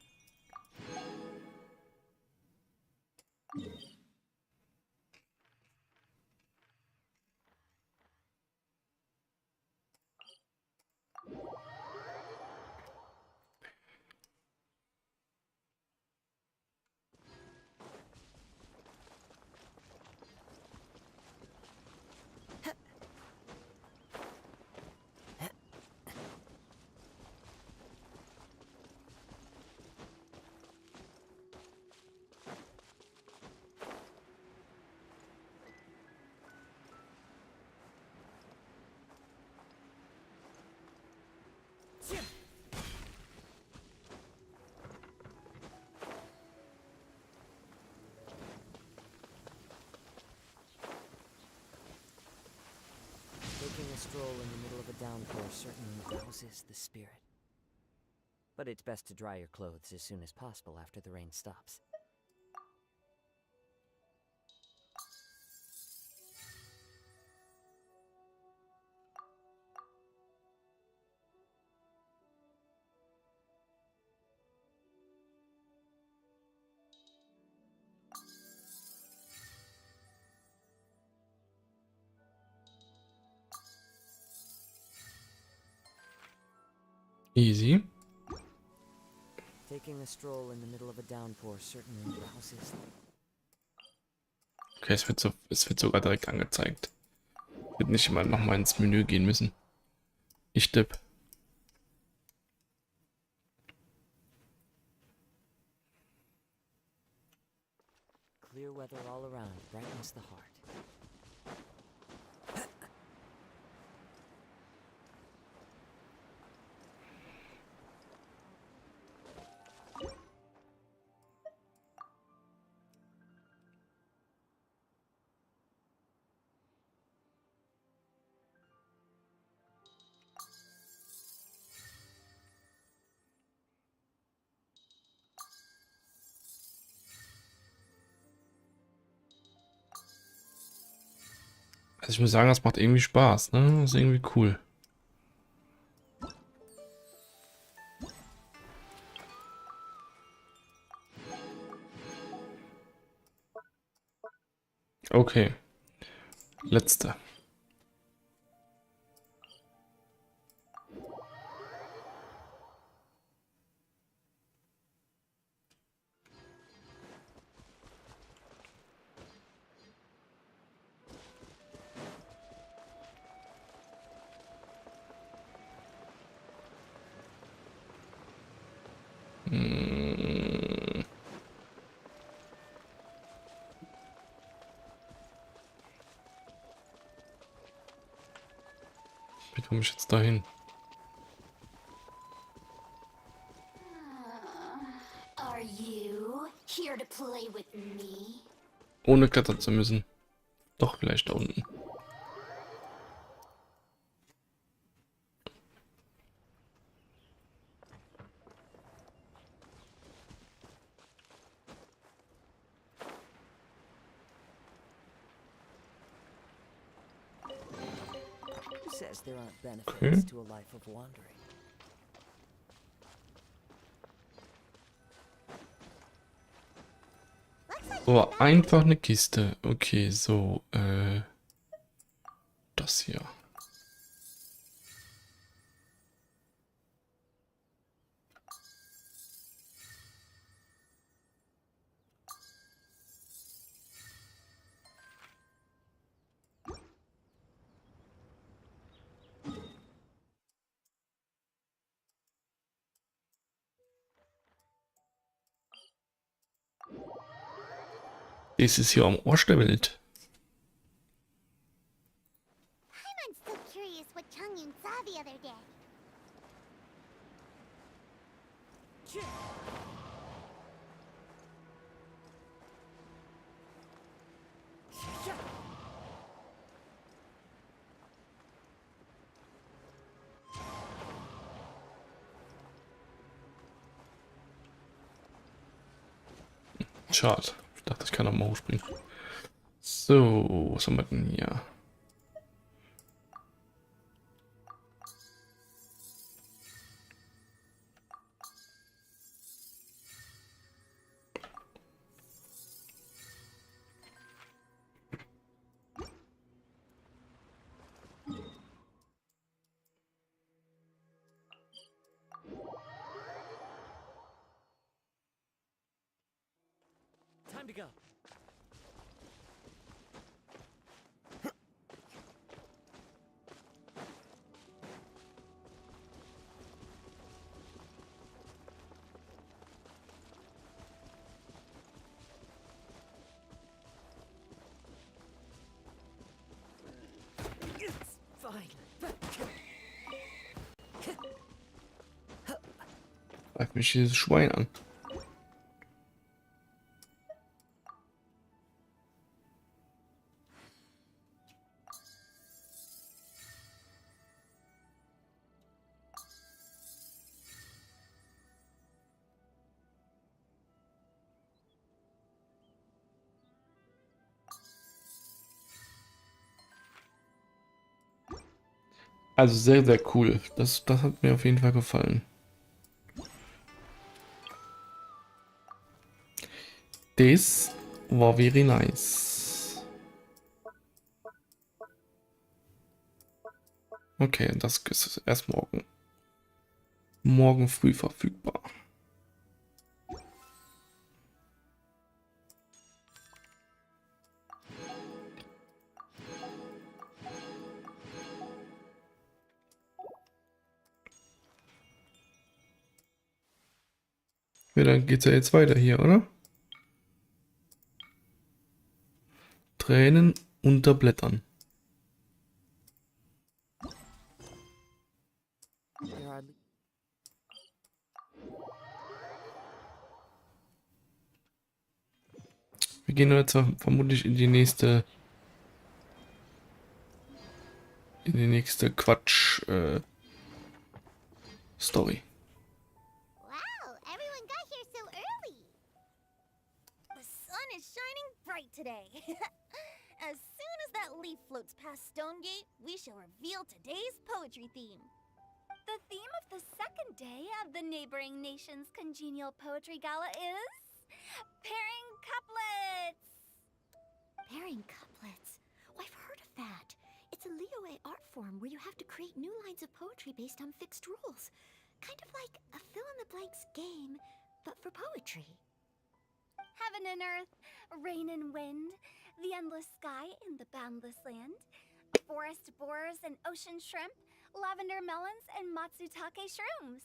Taking a stroll in the middle of a downpour certainly rouses the spirit. But it's best to dry your clothes as soon as possible after the rain stops. Easy. Taking a stroll in the middle of a downpour certainly rouses. Okay, es wird sogar direkt angezeigt. Wird nicht immer nochmal ins Menü gehen müssen. Ich tippe. Clear weather all around brightens the heart. Also ich muss sagen, das macht irgendwie Spaß, ne? Das ist irgendwie cool. Okay, letzte. Hm. Wie komme ich jetzt dahin? Are you here to play with me? Ohne klettern zu müssen. Doch, vielleicht da unten. Who says there aren't benefits to a life of wandering? So, einfach eine Kiste. Okay, so, das hier. Das ist hier am Arsch der Welt. I'm still curious what Changyun saw the other day. Schade. Ich dachte, ich kann noch mal hochspringen. So, was haben wir denn hier? Time to go. It's fine. Greif mich dieses Schwein an. Also sehr, sehr cool. Das hat mir auf jeden Fall gefallen. Das war very nice. Okay, das ist erst morgen. Morgen früh verfügbar. Ja, dann geht's ja jetzt weiter hier, oder? Tränen unter Blättern. You're hardly. Wir gehen jetzt vermutlich in die nächste Quatsch Story. Wow, everyone got here so early. The sun is shining bright today. As soon as that leaf floats past Stonegate, we shall reveal today's poetry theme. The theme of the second day of the neighboring nation's congenial poetry gala is pairing couplets. Pairing couplets. Oh, I've heard of that. It's a Liyue art form where you have to create new lines of poetry based on fixed rules. Kind of like a fill-in-the-blanks game, but for poetry. Heaven and earth, rain and wind, the endless sky and the boundless land, forest boars and ocean shrimp, lavender melons and matsutake shrooms.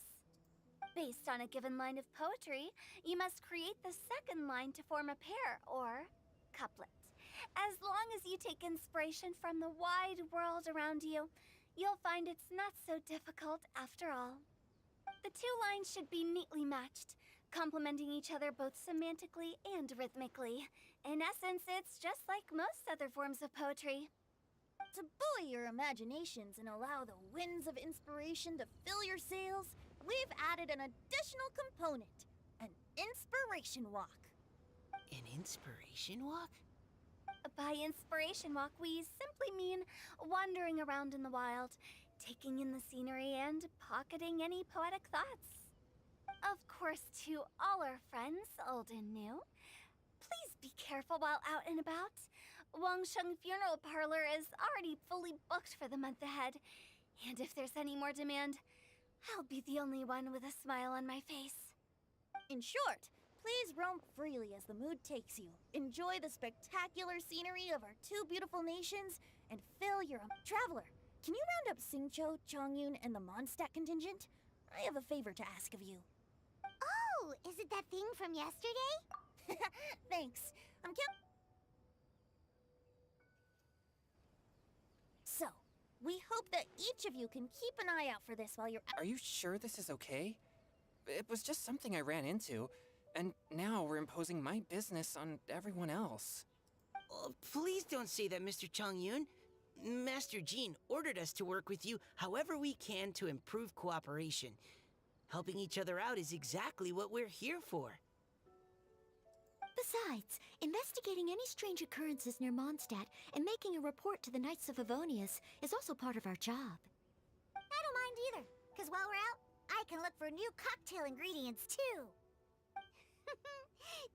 Based on a given line of poetry, you must create the second line to form a pair, or couplet. As long as you take inspiration from the wide world around you, you'll find it's not so difficult after all. The two lines should be neatly matched, complementing each other both semantically and rhythmically. In essence, it's just like most other forms of poetry. To buoy your imaginations and allow the winds of inspiration to fill your sails, we've added an additional component, an inspiration walk. An inspiration walk? By inspiration walk, we simply mean wandering around in the wild, taking in the scenery and pocketing any poetic thoughts. Of course, to all our friends, old and new, please be careful while out and about. Wangsheng Funeral Parlor is already fully booked for the month ahead, and if there's any more demand, I'll be the only one with a smile on my face. In short, please roam freely as the mood takes you. Enjoy the spectacular scenery of our two beautiful nations and fill your traveler. Can you round up Xingqiu, Chongyun, and the Mondstadt contingent? I have a favor to ask of you. Oh, is it that thing from yesterday? Thanks. So, we hope that each of you can keep an eye out for this while you're out. Are you sure this is okay? It was just something I ran into, and now we're imposing my business on everyone else. Oh, please don't say that, Mr. Chongyun. Master Jean ordered us to work with you however we can to improve cooperation. Helping each other out is exactly what we're here for. Besides, investigating any strange occurrences near Mondstadt and making a report to the Knights of Favonius is also part of our job. I don't mind either, because while we're out, I can look for new cocktail ingredients too.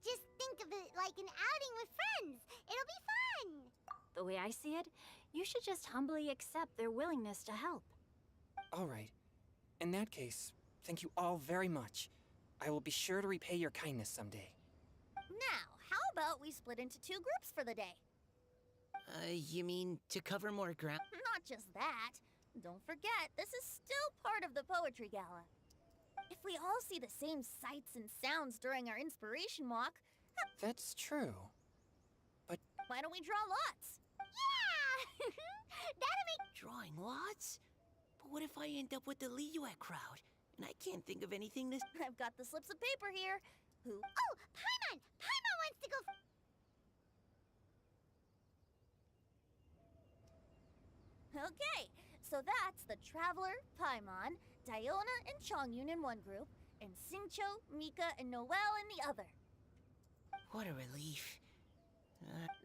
Just think of it like an outing with friends. It'll be fun. The way I see it, you should just humbly accept their willingness to help. All right. In that case, thank you all very much. I will be sure to repay your kindness someday. Now, how about we split into two groups for the day? You mean to cover more ground? Not just that. Don't forget, this is still part of the Poetry Gala. If we all see the same sights and sounds during our inspiration walk, That's true. why don't we draw lots? Yeah! That'll make Drawing lots? But what if I end up with the Liyue crowd? And I can't think of anything this... I've got the slips of paper here. Who? Oh, Paimon! Paimon wants to go. Okay, so that's the Traveler, Paimon, Diona, and Chongyun in one group, and Xingqiu, Mika, and Noelle in the other. What a relief.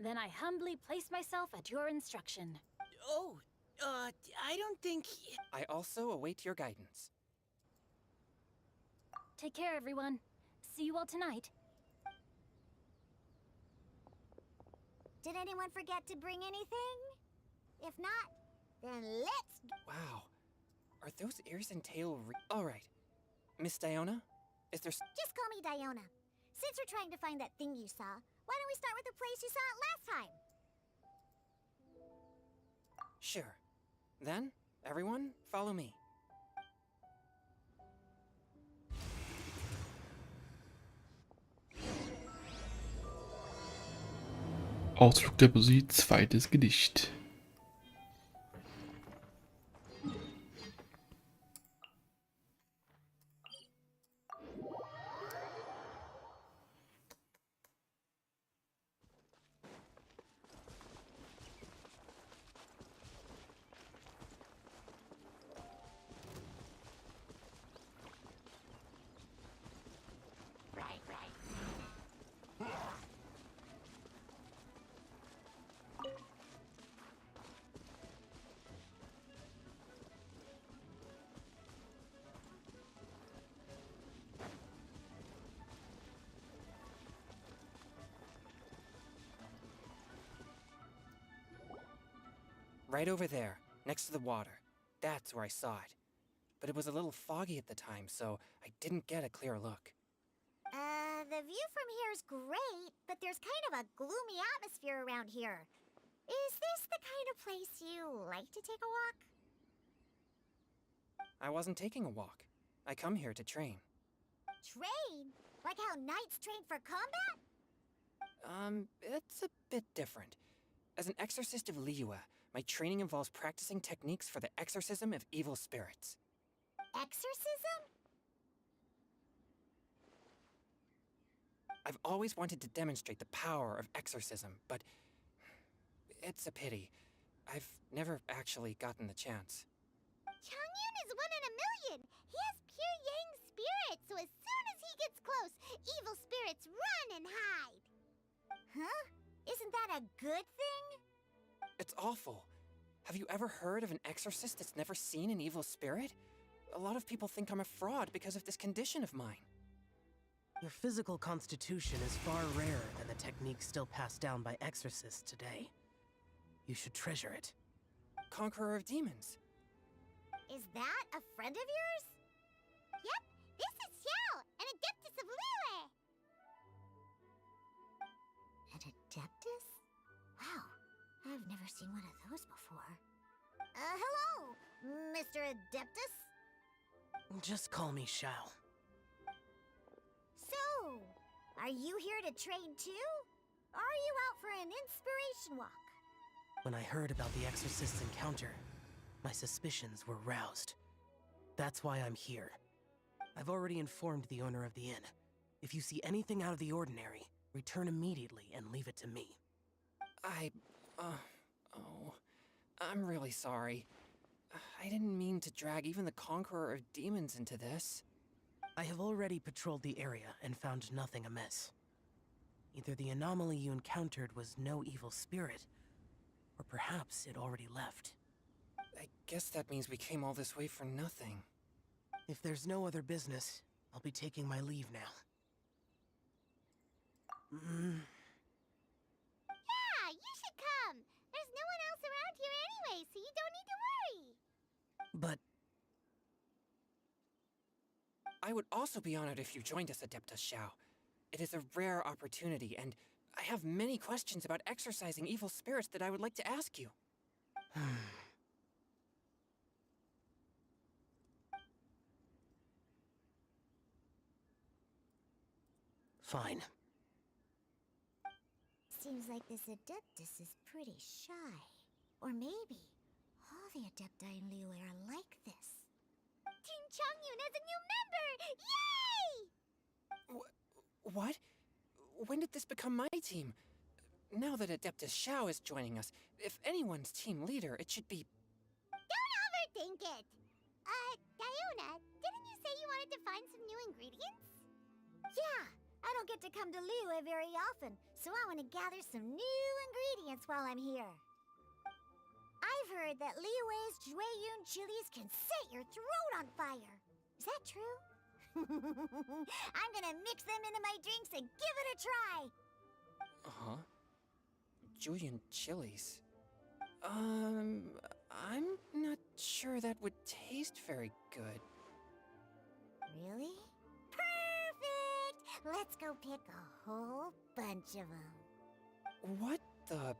Then I humbly place myself at your instruction. I don't think... I also await your guidance. Take care, everyone. See you all tonight. Did anyone forget to bring anything? If not, then let's. Wow. Are those ears and tail All right. Miss Diona? Is there Just call me Diona. Since we're trying to find that thing you saw, why don't we start with the place you saw it last time? Sure. Then, everyone, follow me. Ausflug der Poesie, zweites Gedicht. Right over there, next to the water. That's where I saw it. But it was a little foggy at the time, so I didn't get a clear look. The view from here is great, but there's kind of a gloomy atmosphere around here. Is this the kind of place you like to take a walk? I wasn't taking a walk. I come here to train. Train? Like how knights train for combat? It's a bit different. As an exorcist of Liyue, my training involves practicing techniques for the exorcism of evil spirits. Exorcism? I've always wanted to demonstrate the power of exorcism, but it's a pity. I've never actually gotten the chance. Changyun is 1 in a million. He has pure yang spirit, so as soon as he gets close, evil spirits run and hide. Huh? Isn't that a good thing? It's awful. Have you ever heard of an exorcist that's never seen an evil spirit? A lot of people think I'm a fraud because of this condition of mine. Your physical constitution is far rarer than the techniques still passed down by exorcists today. You should treasure it. Conqueror of demons. Is that a friend of yours? Yep, this is Xiao, an adeptus of Liyue. An adeptus? Wow, I've never seen one of those before. Hello, Mr. Adeptus? Just call me Xiao. So, are you here to train too? Or are you out for an inspiration walk? When I heard about the exorcist's encounter, my suspicions were roused. That's why I'm here. I've already informed the owner of the inn. If you see anything out of the ordinary, return immediately and leave it to me. I'm really sorry. I didn't mean to drag even the Conqueror of Demons into this. I have already patrolled the area and found nothing amiss. Either the anomaly you encountered was no evil spirit, or perhaps it already left. I guess that means we came all this way for nothing. If there's no other business, I'll be taking my leave now. Yeah, you should come. There's no one else around here anyway, so you don't need to worry. But I would also be honored if you joined us, Adeptus Xiao. It is a rare opportunity, and I have many questions about exorcising evil spirits that I would like to ask you. fine. Seems like this Adeptus is pretty shy. Or maybe all the Adepti in Liyue are like this. Team Changyun has a new member! Yay! What? When did this become my team? Now that Adeptus Xiao is joining us, if anyone's team leader, it should be... Don't overthink it! Diona, didn't you say you wanted to find some new ingredients? Yeah, I don't get to come to Liyue very often, so I want to gather some new ingredients while I'm here. I've heard that Liyue's Jueyun chilies can set your throat on fire. Is that true? I'm gonna mix them into my drinks and give it a try. Uh-huh. Julian chilies. I'm not sure that would taste very good. Really? Perfect! Let's go pick a whole bunch of them. What the?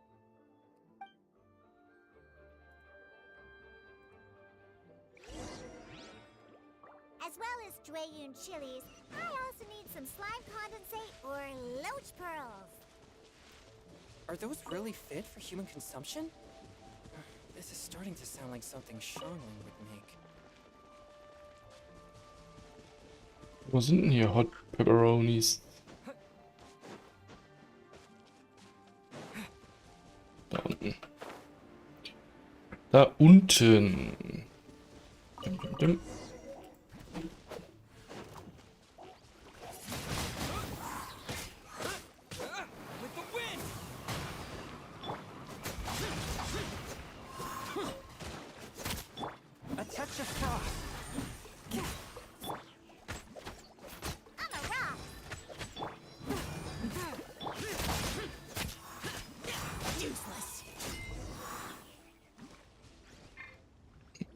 As well as Jueyun chilies, I also need some slime condensate or loach pearls. Are those really fit for human consumption? This is starting to sound like something Shangling would make. Wo sind denn hier Hot Pepperonis? Da unten. Da unten. Dim, dim, dim. With the wind! A touch of frost. I'm a rock! Useless.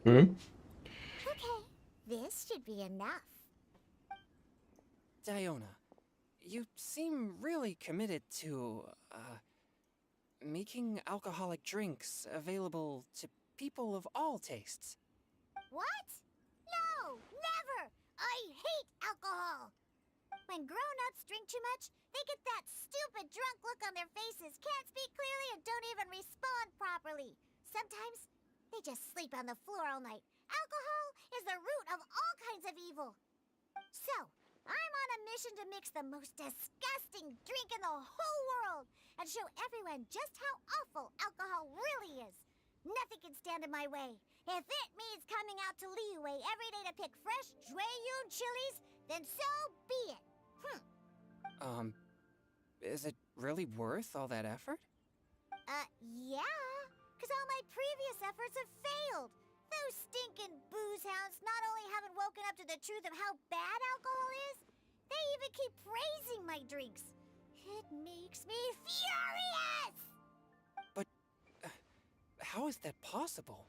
Okay. Okay, this should be enough. Diona, you seem really committed to, making alcoholic drinks available to people of all tastes. What? No, never! I hate alcohol! When grown-ups drink too much, they get that stupid drunk look on their faces, can't speak clearly, and don't even respond properly. Sometimes, they just sleep on the floor all night. Alcohol is the root of all kinds of evil. So, I'm on a mission to mix the most disgusting drink in the whole world and show everyone just how awful alcohol really is. Nothing can stand in my way. If it means coming out to Liyue every day to pick fresh Jueyun chilies, then so be it. Is it really worth all that effort? Yeah, because all my previous efforts have failed. Those stinking booze hounds not only haven't woken up to the truth of how bad alcohol is, they even keep praising my drinks. It makes me furious! But how is that possible?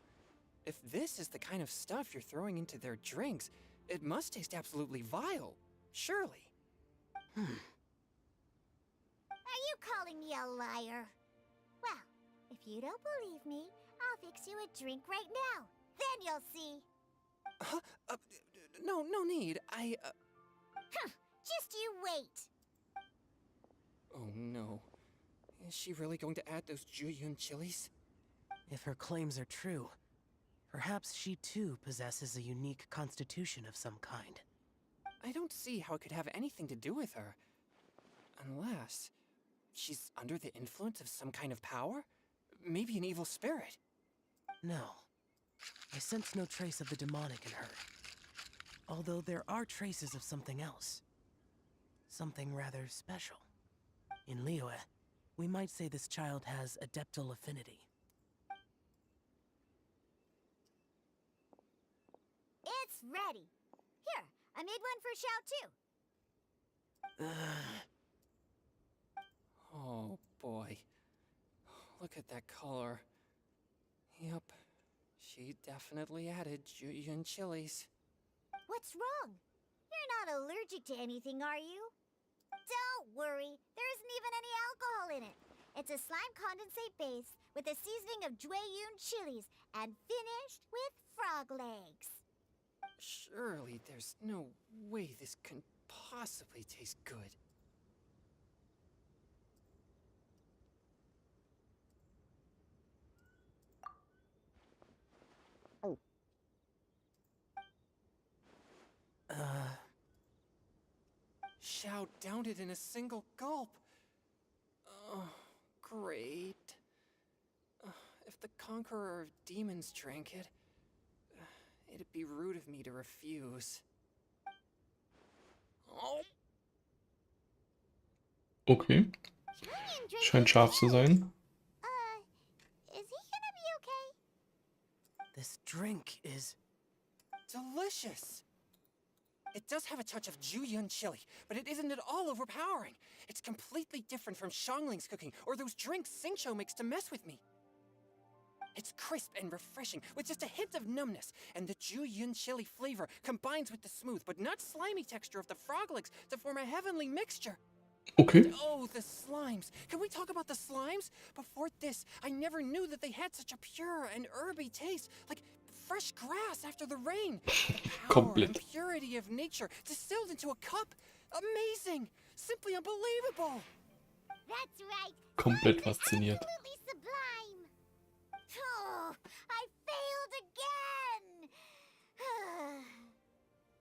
If this is the kind of stuff you're throwing into their drinks, it must taste absolutely vile, surely. Are you calling me a liar? Well, if you don't believe me, I'll fix you a drink right now. Then you'll see. No need. Just you wait. Oh no. Is she really going to add those Jueyun chilies? If her claims are true, perhaps she too possesses a unique constitution of some kind. I don't see how it could have anything to do with her. Unless she's under the influence of some kind of power? Maybe an evil spirit. No. I sense no trace of the demonic in her. Although there are traces of something else. Something rather special. In Liyue, we might say this child has adeptal affinity. It's ready. Here, I made one for Xiao too. Oh boy. Look at that color. Yep. She definitely added Jueyun chilies. What's wrong? You're not allergic to anything, are you? Don't worry, there isn't even any alcohol in it. It's a slime condensate base with a seasoning of Jueyun chilies and finished with frog legs. Surely there's no way this can possibly taste good. Xiao downed it in a single gulp. Oh, great. If the Conqueror of Demons drank it, it'd be rude of me to refuse. Oh. Okay. Jueyun drinks Scheint scharf zu sein. Is he gonna be okay? This drink is... Delicious! It does have a touch of Jueyun chili, but it isn't at all overpowering. It's completely different from Shangling's cooking or those drinks Xingqiu makes to mess with me. It's crisp and refreshing, with just a hint of numbness, and the Juyun chili flavor combines with the smooth but not slimy texture of the frog legs to form a heavenly mixture. Okay. Oh, the slimes. Can we talk about the slimes? Before this, I never knew that they had such a pure and herby taste, like fresh grass after the rain. The power and Komplett. purity of nature distilled into a cup. Amazing. Simply unbelievable. That's right. Komplett Slimes are fasziniert. absolutely sublime. Oh, I failed again.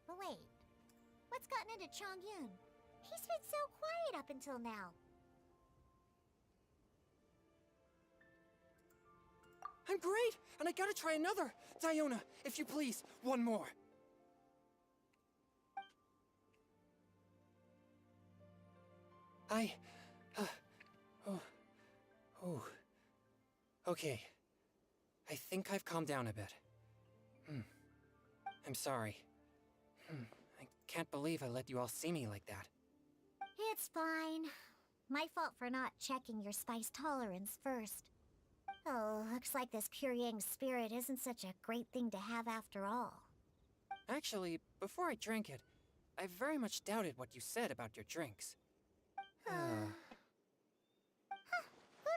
But wait, what's gotten into Chongyun? He's been so quiet up until now. I'm great, and I gotta try another. Diona, if you please, one more. Okay. I think I've calmed down a bit. I'm sorry. I can't believe I let you all see me like that. It's fine. My fault for not checking your spice tolerance first. Oh, looks like this Pyryang spirit isn't such a great thing to have after all. Actually, before I drank it, I very much doubted what you said about your drinks. Who'd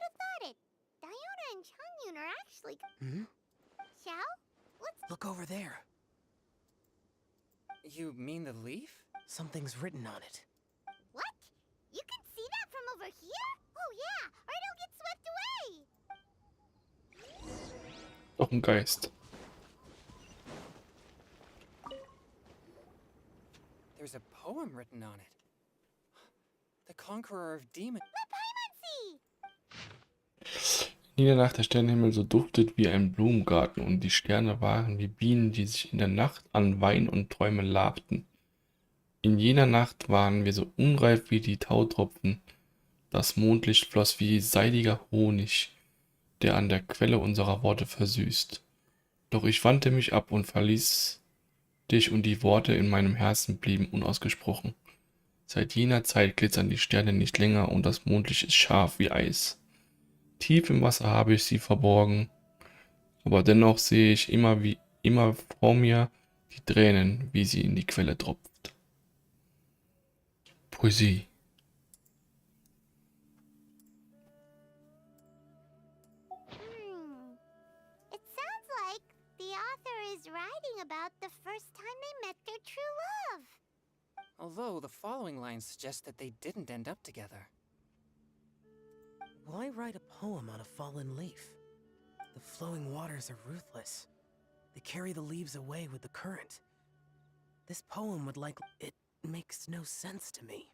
have thought it? Diona and Chongyun are actually... Xiao? What's... Look over there. You mean the leaf? Something's written on it. What? You can see that from over here? Oh yeah, or it'll get swept away! Doch ein Geist. There's a poem written on it. The Conqueror of Demons. Let Paimon see! In der Nacht der Sternenhimmel so duftet wie ein Blumengarten und die Sterne waren wie Bienen, die sich in der Nacht an Wein und Träume labten. In jener Nacht waren wir so unreif wie die Tautropfen. Das Mondlicht floss wie seidiger Honig, der an der Quelle unserer Worte versüßt. Doch ich wandte mich ab und verließ dich und die Worte in meinem Herzen blieben unausgesprochen. Seit jener Zeit glitzern die Sterne nicht länger und das Mondlicht ist scharf wie Eis. Tief im Wasser habe ich sie verborgen, aber dennoch sehe ich immer vor mir die Tränen, wie sie in die Quelle tropft. Poesie. It sounds like the author is writing about the first time they met their true love. Although the following lines suggest that they didn't end up together. Why write a poem on a fallen leaf? The flowing waters are ruthless. They carry the leaves away with the current. This poem would likely... It makes no sense to me.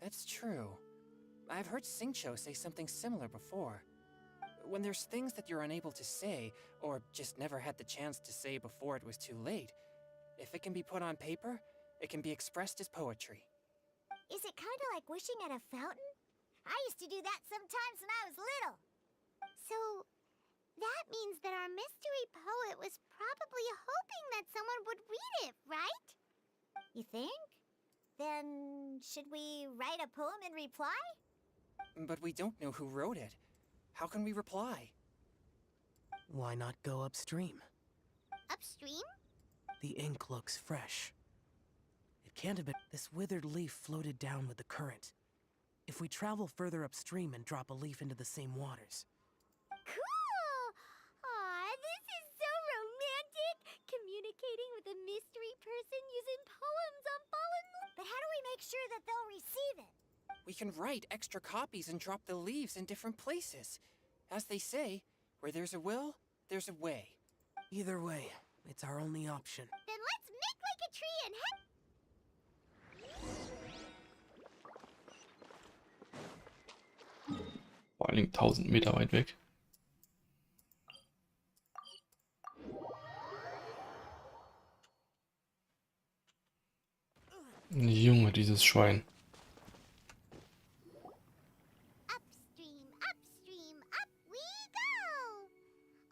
That's true. I've heard Xingqiu say something similar before. When there's things that you're unable to say, or just never had the chance to say before it was too late, if it can be put on paper, it can be expressed as poetry. Is it kind of like wishing at a fountain? I used to do that sometimes when I was little. So, that means that our mystery poet was probably hoping that someone would read it, right? You think? Then, should we write a poem in reply? But we don't know who wrote it. How can we reply? Why not go upstream? Upstream? The ink looks fresh. It can't have been... This withered leaf floated down with the current. If we travel further upstream and drop a leaf into the same waters. Cool! Aw, this is so romantic! Communicating with a mystery person using poems on fallen leaves. But how do we make sure that they'll receive it? We can write extra copies and drop the leaves in different places. As they say, where there's a will, there's a way. Either way, it's our only option. Then let's make like a tree and head. Vor allen Dingen 1000 Meter weit weg. Junge, dieses Schwein. Upstream, upstream, up we go!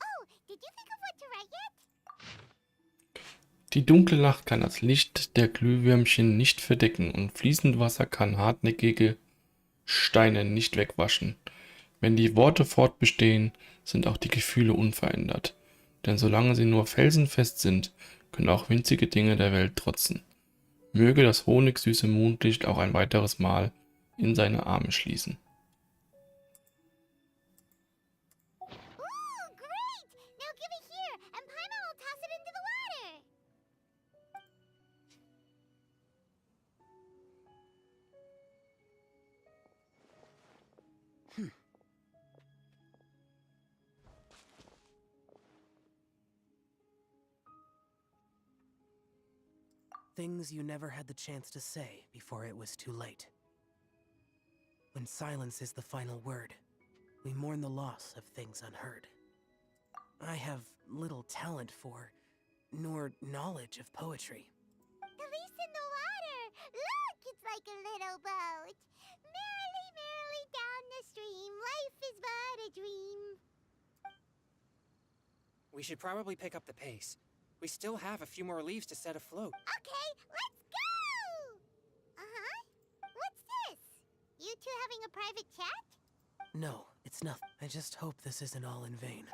Oh, did you think of what to write yet? Die dunkle Nacht kann das Licht der Glühwürmchen nicht verdecken und fließend Wasser kann hartnäckige Steine nicht wegwaschen. Wenn die Worte fortbestehen, sind auch die Gefühle unverändert. Denn solange sie nur felsenfest sind, können auch winzige Dinge der Welt trotzen. Möge das honigsüße Mondlicht auch ein weiteres Mal in seine Arme schließen. Ooh, great! Now give it here, and Paimon will toss it into the water. Things you never had the chance to say before it was too late. When silence is the final word, we mourn the loss of things unheard. I have little talent for, nor knowledge of poetry. The leaf's in the water. Look, it's like a little boat. Merrily, merrily down the stream. Life is but a dream. We should probably pick up the pace. We still have a few more leaves to set afloat. Okay, let's go! Uh-huh. What's this? You two having a private chat? No, it's nothing. I just hope this isn't all in vain.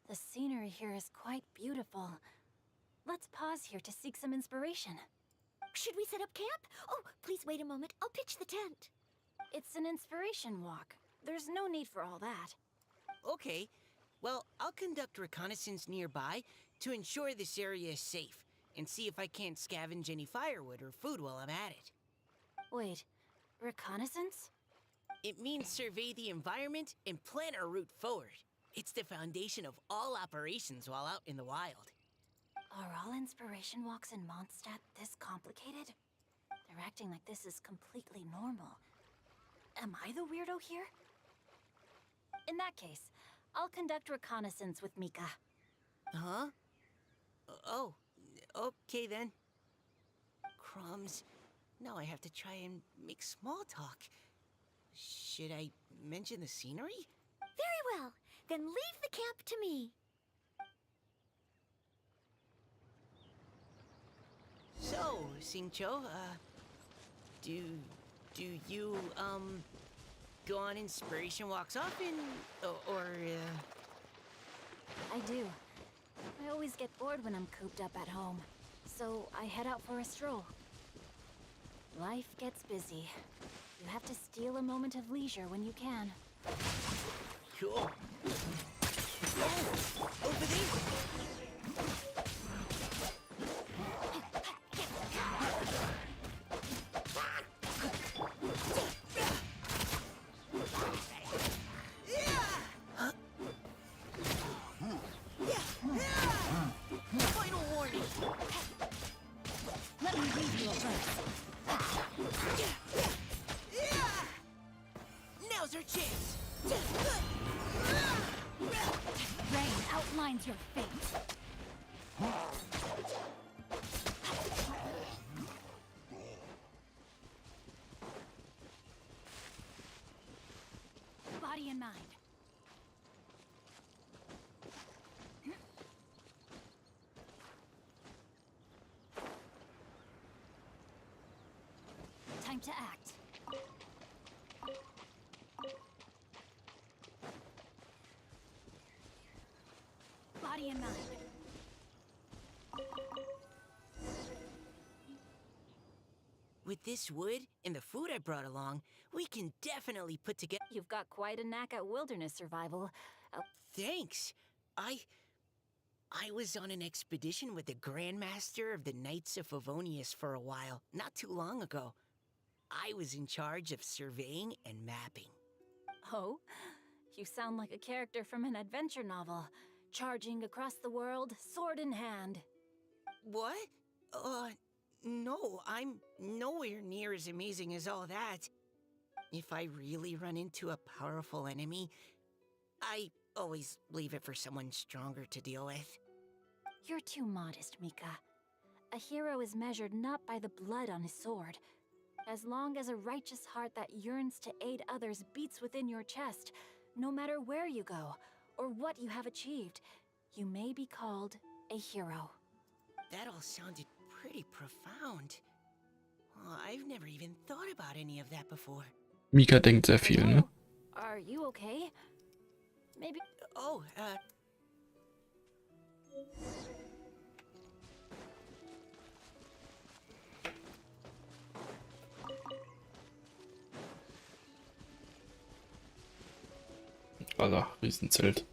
The scenery here is quite beautiful. Let's pause here to seek some inspiration. Should we set up camp? Oh, please wait a moment. I'll pitch the tent. It's an inspiration walk. There's no need for all that. Okay, well, I'll conduct reconnaissance nearby to ensure this area is safe and see if I can't scavenge any firewood or food while I'm at it. Wait, reconnaissance? It means survey the environment and plan our route forward. It's the foundation of all operations while out in the wild. Are all inspiration walks in Mondstadt this complicated? They're acting like this is completely normal. Am I the weirdo here? In that case, I'll conduct reconnaissance with Mika. Huh? Oh, okay then. Crumbs. Now I have to try and make small talk. Should I mention the scenery? Very well. Then leave the camp to me. So, Singcho, do you, go on inspiration walks often? I do. I always get bored when I'm cooped up at home, so I head out for a stroll. Life gets busy. You have to steal a moment of leisure when you can. Cool. Oh, over there! Final warning! Let me read you a verse. Now's our chance! Rain outlines your fate. Body and mind. Time to act. Body and mind. With this wood and the food I brought along, we can definitely put together. You've got quite a knack at wilderness survival. Thanks. I was on an expedition with the Grandmaster of the Knights of Favonius for a while, not too long ago. I was in charge of surveying and mapping. Oh, you sound like a character from an adventure novel, charging across the world, sword in hand. What? No, I'm nowhere near as amazing as all that. If I really run into a powerful enemy, I always leave it for someone stronger to deal with. You're too modest, Mika. A hero is measured not by the blood on his sword, As long as a righteous heart that yearns to aid others beats within your chest, no matter where you go or what you have achieved, you may be called a hero. That all sounded pretty profound. Oh, I've never even thought about any of that before. Mika denkt sehr viel, ne? Hello? Are you okay? Maybe. Oh, Alter, Riesenzelt.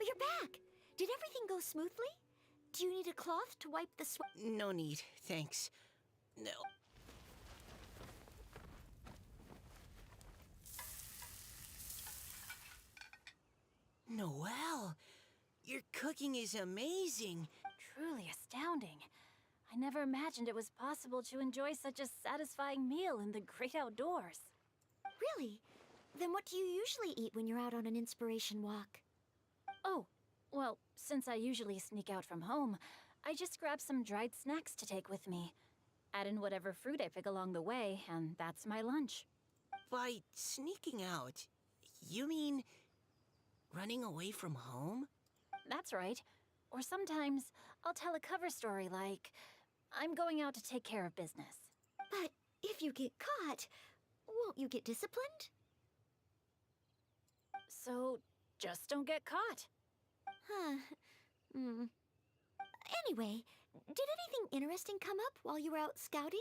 You're back! Did everything go smoothly? Do you need a cloth to wipe the sweat? no need, thanks. No. Noelle, your cooking is amazing. Truly astounding. I never imagined it was possible to enjoy such a satisfying meal in the great outdoors. Really? Then what do you usually eat when you're out on an inspiration walk? Oh, well, since I usually sneak out from home, I just grab some dried snacks to take with me. Add in whatever fruit I pick along the way, and that's my lunch. By sneaking out, you mean running away from home? That's right. Or sometimes I'll tell a cover story like, I'm going out to take care of business. But if you get caught, won't you get disciplined? So just don't get caught. Huh. Anyway, did anything interesting come up while you were out scouting?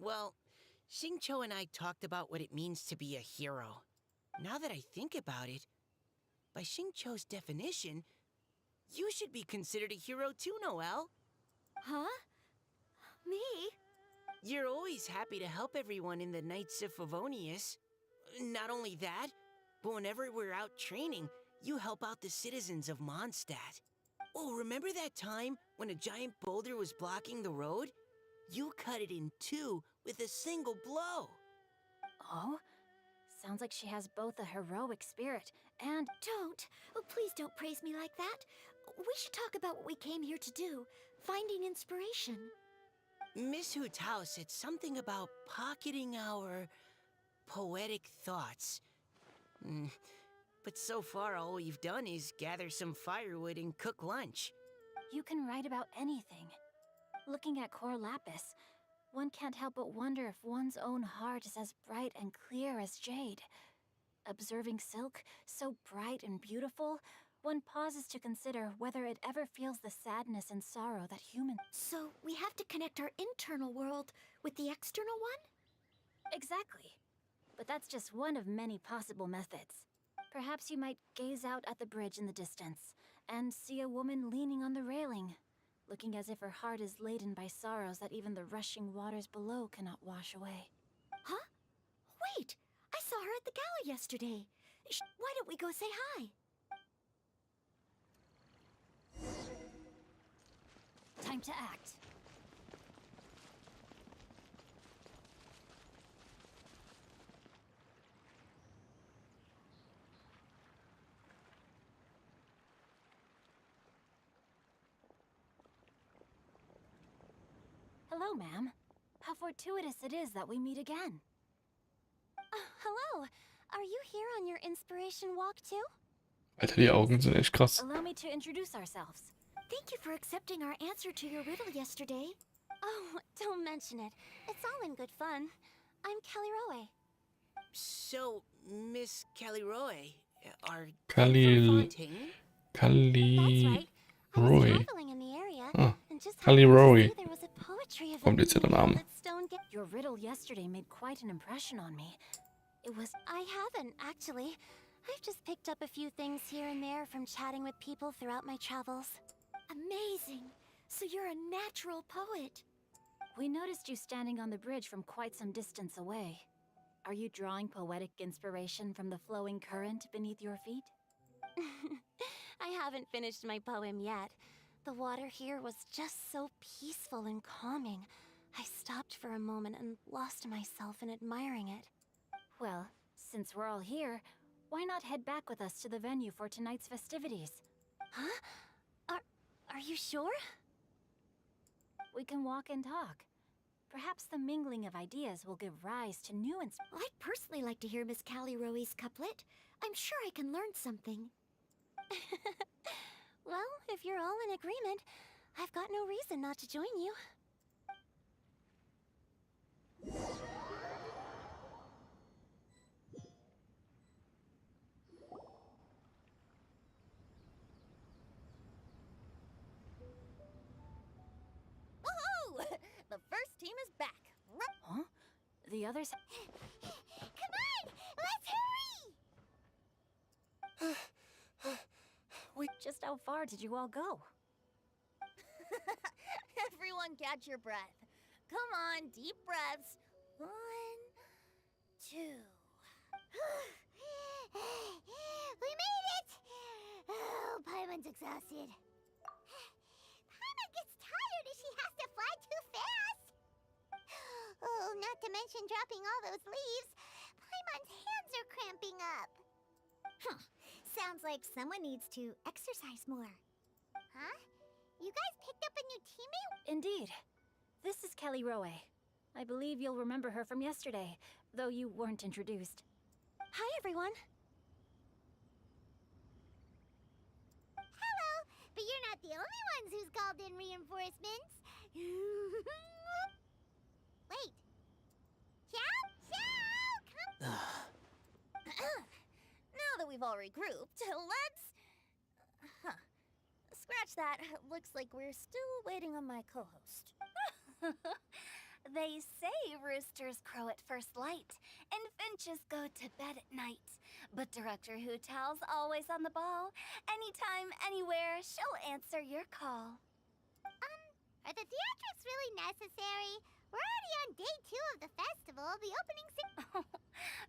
Well, Xingqiu and I talked about what it means to be a hero. Now that I think about it, by Xingqiu's definition, you should be considered a hero too, Noelle. Huh? Me? You're always happy to help everyone in the Knights of Favonius. Not only that, but whenever we're out training, you help out the citizens of Mondstadt. Oh, remember that time when a giant boulder was blocking the road? You cut it in two with a single blow. Oh? Sounds like she has both a heroic spirit and... Don't. Oh, please don't praise me like that. We should talk about what we came here to do. Finding inspiration. Miss Hu Tao said something about pocketing our poetic thoughts. But so far all we've done is gather some firewood and cook lunch. You can write about anything. Looking at Cor Lapis, one can't help but wonder if one's own heart is as bright and clear as jade. Observing silk, so bright and beautiful, one pauses to consider whether it ever feels the sadness and sorrow that humans... So we have to connect our internal world with the external one? Exactly. But that's just one of many possible methods. Perhaps you might gaze out at the bridge in the distance and see a woman leaning on the railing, looking as if her heart is laden by sorrows that even the rushing waters below cannot wash away. Huh? Wait! I saw her at the gala yesterday. Why don't we go say hi? Time to act. Hello, ma'am. How fortuitous it is that we meet again. Hello. Are you here on your inspiration walk too? Alter, die Augen sind echt krass. Allow me to introduce ourselves. Thank you for accepting our answer to your riddle yesterday. Oh, don't mention it. It's all in good fun. I'm Caliroe. So, Miss Caliroe, are Calil... you from Fontaine? That's right. I was Roy. traveling in the area Ah, and just Callie happened to Roy. see there was a poetry event Komplizierter in the Name. Outlet Stone Your riddle yesterday made quite an impression on me. It was... I haven't, actually. I've just picked up a few things here and there from chatting with people throughout my travels. Amazing! So you're a natural poet. We noticed you standing on the bridge from quite some distance away. Are you drawing poetic inspiration from the flowing current beneath your feet? I haven't finished my poem yet. The water here was just so peaceful and calming. I stopped for a moment and lost myself in admiring it. Well, since we're all here, Why not head back with us to the venue for tonight's festivities? Huh? Are you sure? We can walk and talk. Perhaps the mingling of ideas will give rise to new I'd personally like to hear Miss Callie Rowe's couplet. I'm sure I can learn something. Well, if you're all in agreement, I've got no reason not to join you. Woohoo! The first team is back. Huh? The others... Come on! Let's hurry! Just how far did you all go? Everyone catch your breath. Come on, deep breaths. 1, 2. We made it! Oh, Paimon's exhausted. Paimon gets tired if she has to fly too fast. Oh, not to mention dropping all those leaves. Paimon's hands are cramping up. Huh. Sounds like someone needs to exercise more. Huh? You guys picked up a new teammate? Indeed. This is Callie Rowe. I believe you'll remember her from yesterday, though you weren't introduced. Hi, everyone. Hello, but you're not the only ones who's called in reinforcements. Wait. Xiao? Xiao! Come. Now that we've all regrouped, let's... Scratch that. Looks like we're still waiting on my co-host. They say roosters crow at first light, and finches go to bed at night. But Director Hootal's always on the ball. Anytime, anywhere, she'll answer your call. Are the theatrics really necessary? We're already on day 2 of the festival. The opening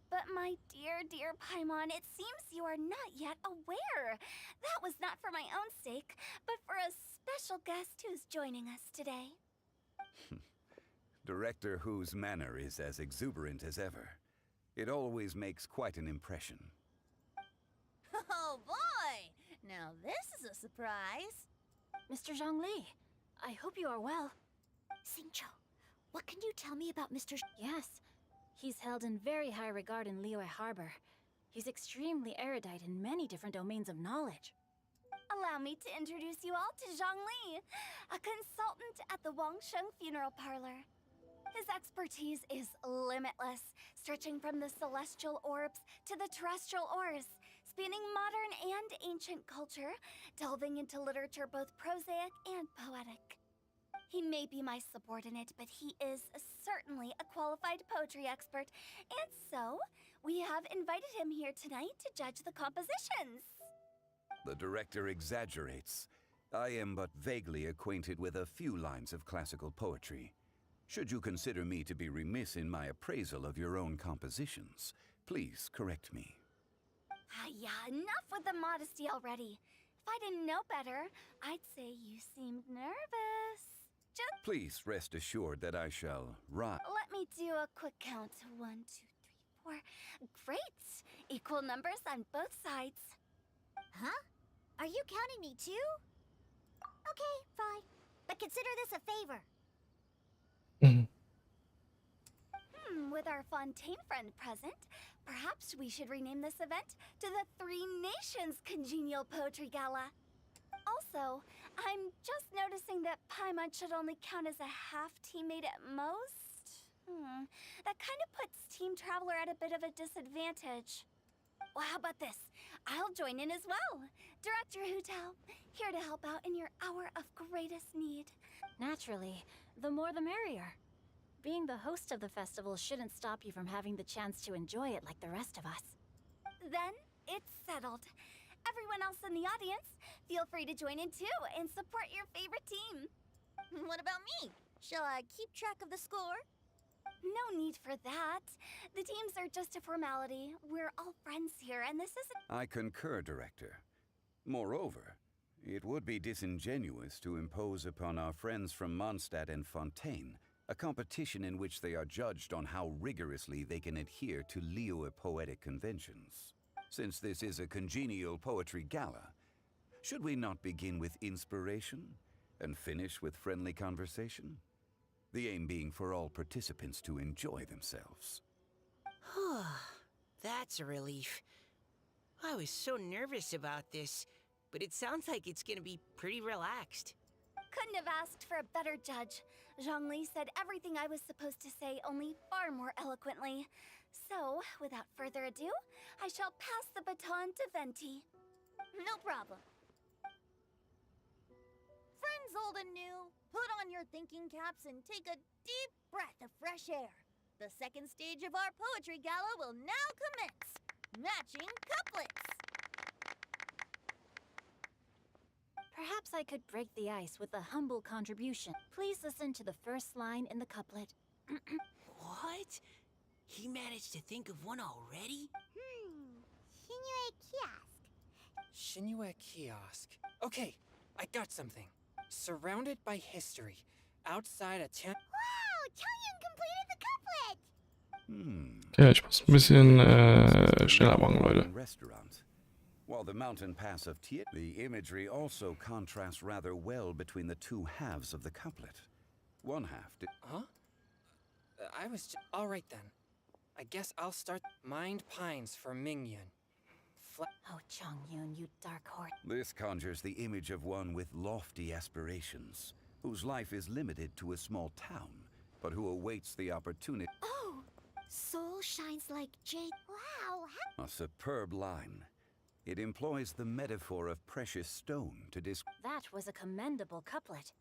But my dear, dear Paimon, it seems you are not yet aware. That was not for my own sake, but for a special guest who's joining us today. Director Who's manner is as exuberant as ever. It always makes quite an impression. Oh boy! Now this is a surprise. Mr. Zhongli, I hope you are well. Xingqiu, what can you tell me about Mr. Yes, he's held in very high regard in Liyue Harbor. He's extremely erudite in many different domains of knowledge. Allow me to introduce you all to Zhongli, a consultant at the Wangsheng Funeral Parlor. His expertise is limitless, stretching from the celestial orbs to the terrestrial ores, spanning modern and ancient culture, delving into literature both prosaic and poetic. He may be my subordinate, but he is certainly a qualified poetry expert, and so we have invited him here tonight to judge the compositions. The director exaggerates. I am but vaguely acquainted with a few lines of classical poetry. Should you consider me to be remiss in my appraisal of your own compositions, please correct me. Yeah, enough with the modesty already. If I didn't know better, I'd say you seemed nervous. Just Please rest assured that I shall rise. let me do a quick count. 1, 2, 3, 4. Great! Equal numbers on both sides. Huh? Are you counting me too? Okay, fine. But consider this a favor. With our Fontaine friend present, perhaps we should rename this event to the Three Nations Congenial Poetry Gala. Also, I'm just noticing that Paimon should only count as a half teammate at most. That kind of puts Team Traveler at a bit of a disadvantage. Well, how about this? I'll join in as well. Director Hootal, here to help out in your hour of greatest need. Naturally, the more the merrier. Being the host of the festival shouldn't stop you from having the chance to enjoy it like the rest of us. Then, it's settled. Everyone else in the audience, feel free to join in too and support your favorite team. What about me? Shall I keep track of the score? No need for that. The teams are just a formality. We're all friends here, and this isn't... I concur, Director. Moreover, it would be disingenuous to impose upon our friends from Mondstadt and Fontaine a competition in which they are judged on how rigorously they can adhere to Liyue poetic conventions. Since this is a congenial poetry gala, should we not begin with inspiration and finish with friendly conversation? The aim being for all participants to enjoy themselves. That's a relief. I was so nervous about this, but it sounds like it's gonna be pretty relaxed. Couldn't have asked for a better judge. Zhongli said everything I was supposed to say, only far more eloquently. So, without further ado, I shall pass the baton to Venti. No problem. Friends old and new, put on your thinking caps and take a deep breath of fresh air. The second stage of our poetry gala will now commence. Matching couplets. Perhaps I could break the ice with a humble contribution. Please listen to the first line in the couplet. What? He managed to think of one already? Shinue Kiosk. Okay, I got something. Surrounded by history, outside a town. Wow, Changyun completed the couplet! Okay, ich muss ein bisschen schneller machen, Leute. Restaurant. While the mountain pass of Tiet, the imagery also contrasts rather well between the two halves of the couplet. One half. Huh? I was all right then. I guess I'll start. Mind pines for Mingyun. Oh, Changyun, you dark horse. This conjures the image of one with lofty aspirations, whose life is limited to a small town, but who awaits the opportunity. Oh, soul shines like jade. Wow, A superb line. It employs the metaphor of precious stone to describe. That was a commendable couplet.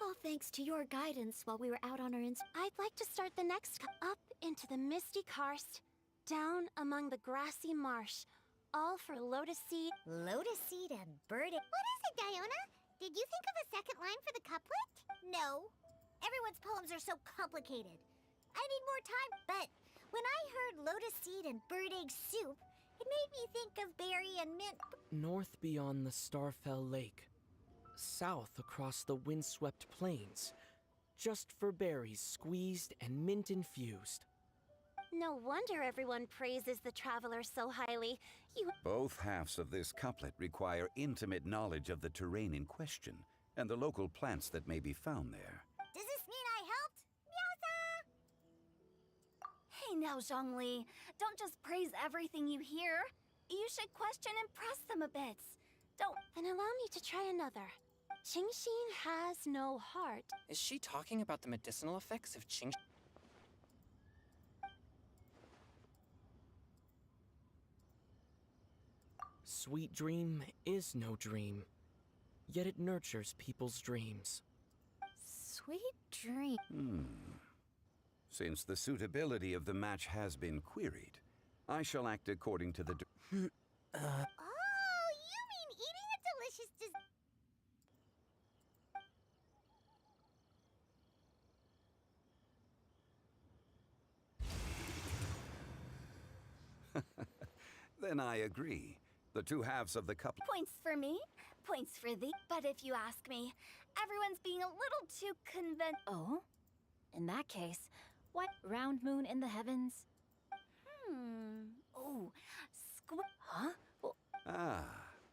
All thanks to your guidance while we were out on our I'd like to start the next up into the misty karst, down among the grassy marsh, all for lotus seed. Lotus seed and birdie. What is it, Diona? Did you think of a second line for the couplet? No. Everyone's poems are so complicated. I need more time, but when I heard lotus seed and bird egg soup, it made me think of berry and mint. North beyond the Starfell Lake. South across the windswept plains. Just for berries squeezed and mint infused. No wonder everyone praises the traveler so highly. Both halves of this couplet require intimate knowledge of the terrain in question and the local plants that may be found there. Does this mean I helped? Meowza! Hey now, Zhongli, don't just praise everything you hear. You should question and press them a bit. Don't. Then allow me to try another. Qingxin has no heart. Is she talking about the medicinal effects of Qing? Sweet dream is no dream, yet it nurtures people's dreams. Sweet dream. Since the suitability of the match has been queried, I shall act according to the. Oh, you mean eating a delicious Then I agree. The two halves of the couplet. Points for me, points for thee. But if you ask me, everyone's being a little too Oh? In that case, what round moon in the heavens? Oh, Huh? Well,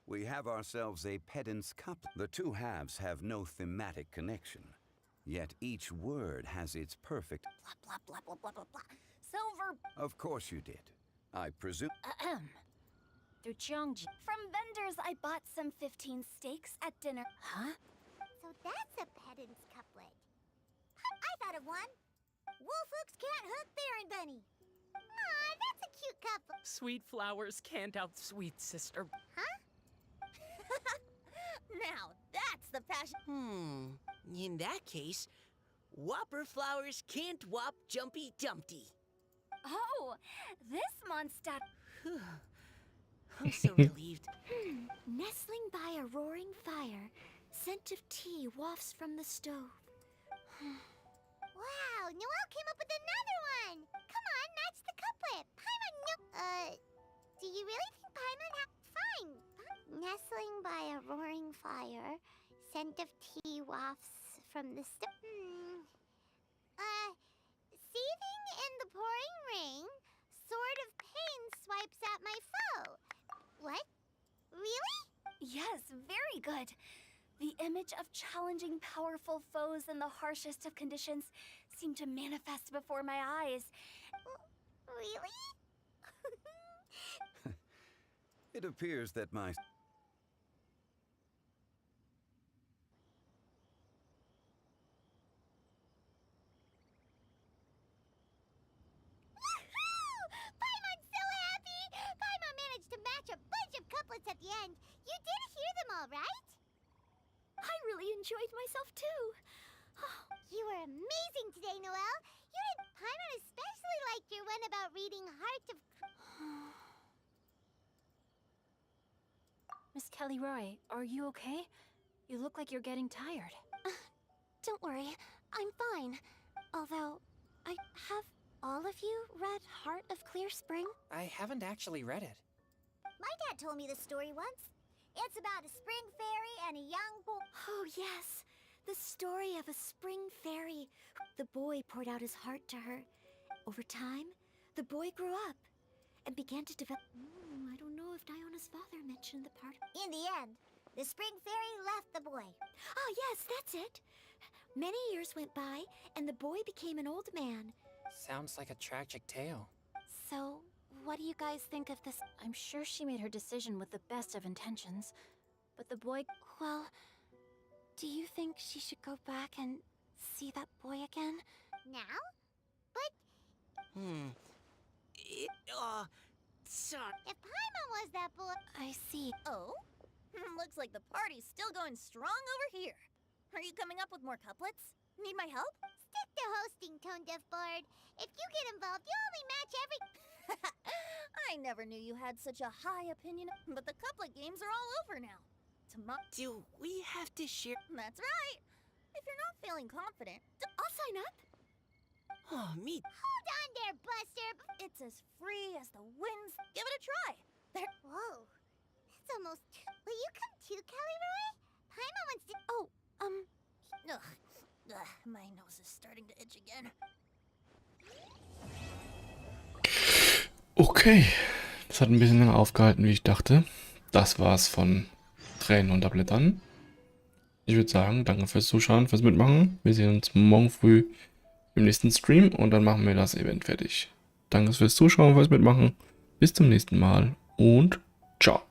We have ourselves a pedant's couplet. The two halves have no thematic connection, yet each word has its perfect. blah, blah, blah, blah, blah, blah. Silver Of course you did. I presume. Through Cheongji. from vendors, I bought some 15 steaks at dinner. Huh? So that's a pedant's couplet. I thought of one. Wolfhooks can't hook Baron Bunny. Aw, that's a cute couple. Sweet flowers can't outsweet sister. Now, that's the passion. In that case, Whopper flowers can't whop Jumpy Dumpty. Oh, this monster. I'm so relieved. Nestling by a roaring fire, scent of tea wafts from the stove. Wow, Noelle came up with another one. Come on, match the couplet. Paimon, no. Do you really think Paimon fine? Nestling by a roaring fire, scent of tea wafts from the stove. Seething in the pouring rain, sword of pain swipes at my foe. What? Really? Yes, very good. The image of challenging powerful foes in the harshest of conditions seemed to manifest before my eyes. Really? It appears that my... Paimon's so happy! Paimon managed to match a bunch of couplets at the end. You did hear them all, right? I really enjoyed myself too. You were amazing today, Noelle. You did. Paimon especially liked your one about reading Heart of... Miss Kelly Roy, are you okay? You look like you're getting tired. Don't worry, I'm fine. Although, have all of you read Heart of Clear Spring? I haven't actually read it. My dad told me the story once. It's about a spring fairy and a young boy. Oh, yes. The story of a spring fairy. The boy poured out his heart to her. Over time, the boy grew up and began to develop... I don't know if Diona's father mentioned the part... In the end, the spring fairy left the boy. Ah, yes, that's it. Many years went by, and the boy became an old man. Sounds like a tragic tale. So, what do you guys think of this? I'm sure she made her decision with the best of intentions. But the boy... Well, do you think she should go back and see that boy again? Now? Suck. If Paimon was that boy... I see. Oh? Looks like the party's still going strong over here. Are you coming up with more couplets? Need my help? Stick to hosting, Tone Deaf Bard. If you get involved, you only match every... I never knew you had such a high opinion, but the couplet games are all over now. Do we have to share? That's right. If you're not feeling confident, I'll sign up. Oh, me. Hold on there, Buster. it's as free as the winds. Give it a try. There. Whoa. That's almost... Will you come too, Kelly Roy? Paimon wants to... Oh, Ugh, my nose is starting to itch again. Okay, das hat ein bisschen länger aufgehalten, wie ich dachte. Das war's von Tränen unter Blättern. Ich würde sagen, danke fürs Zuschauen, fürs Mitmachen. Wir sehen uns morgen früh im nächsten Stream und dann machen wir das Event fertig. Danke fürs Zuschauen, fürs Mitmachen. Bis zum nächsten Mal und ciao.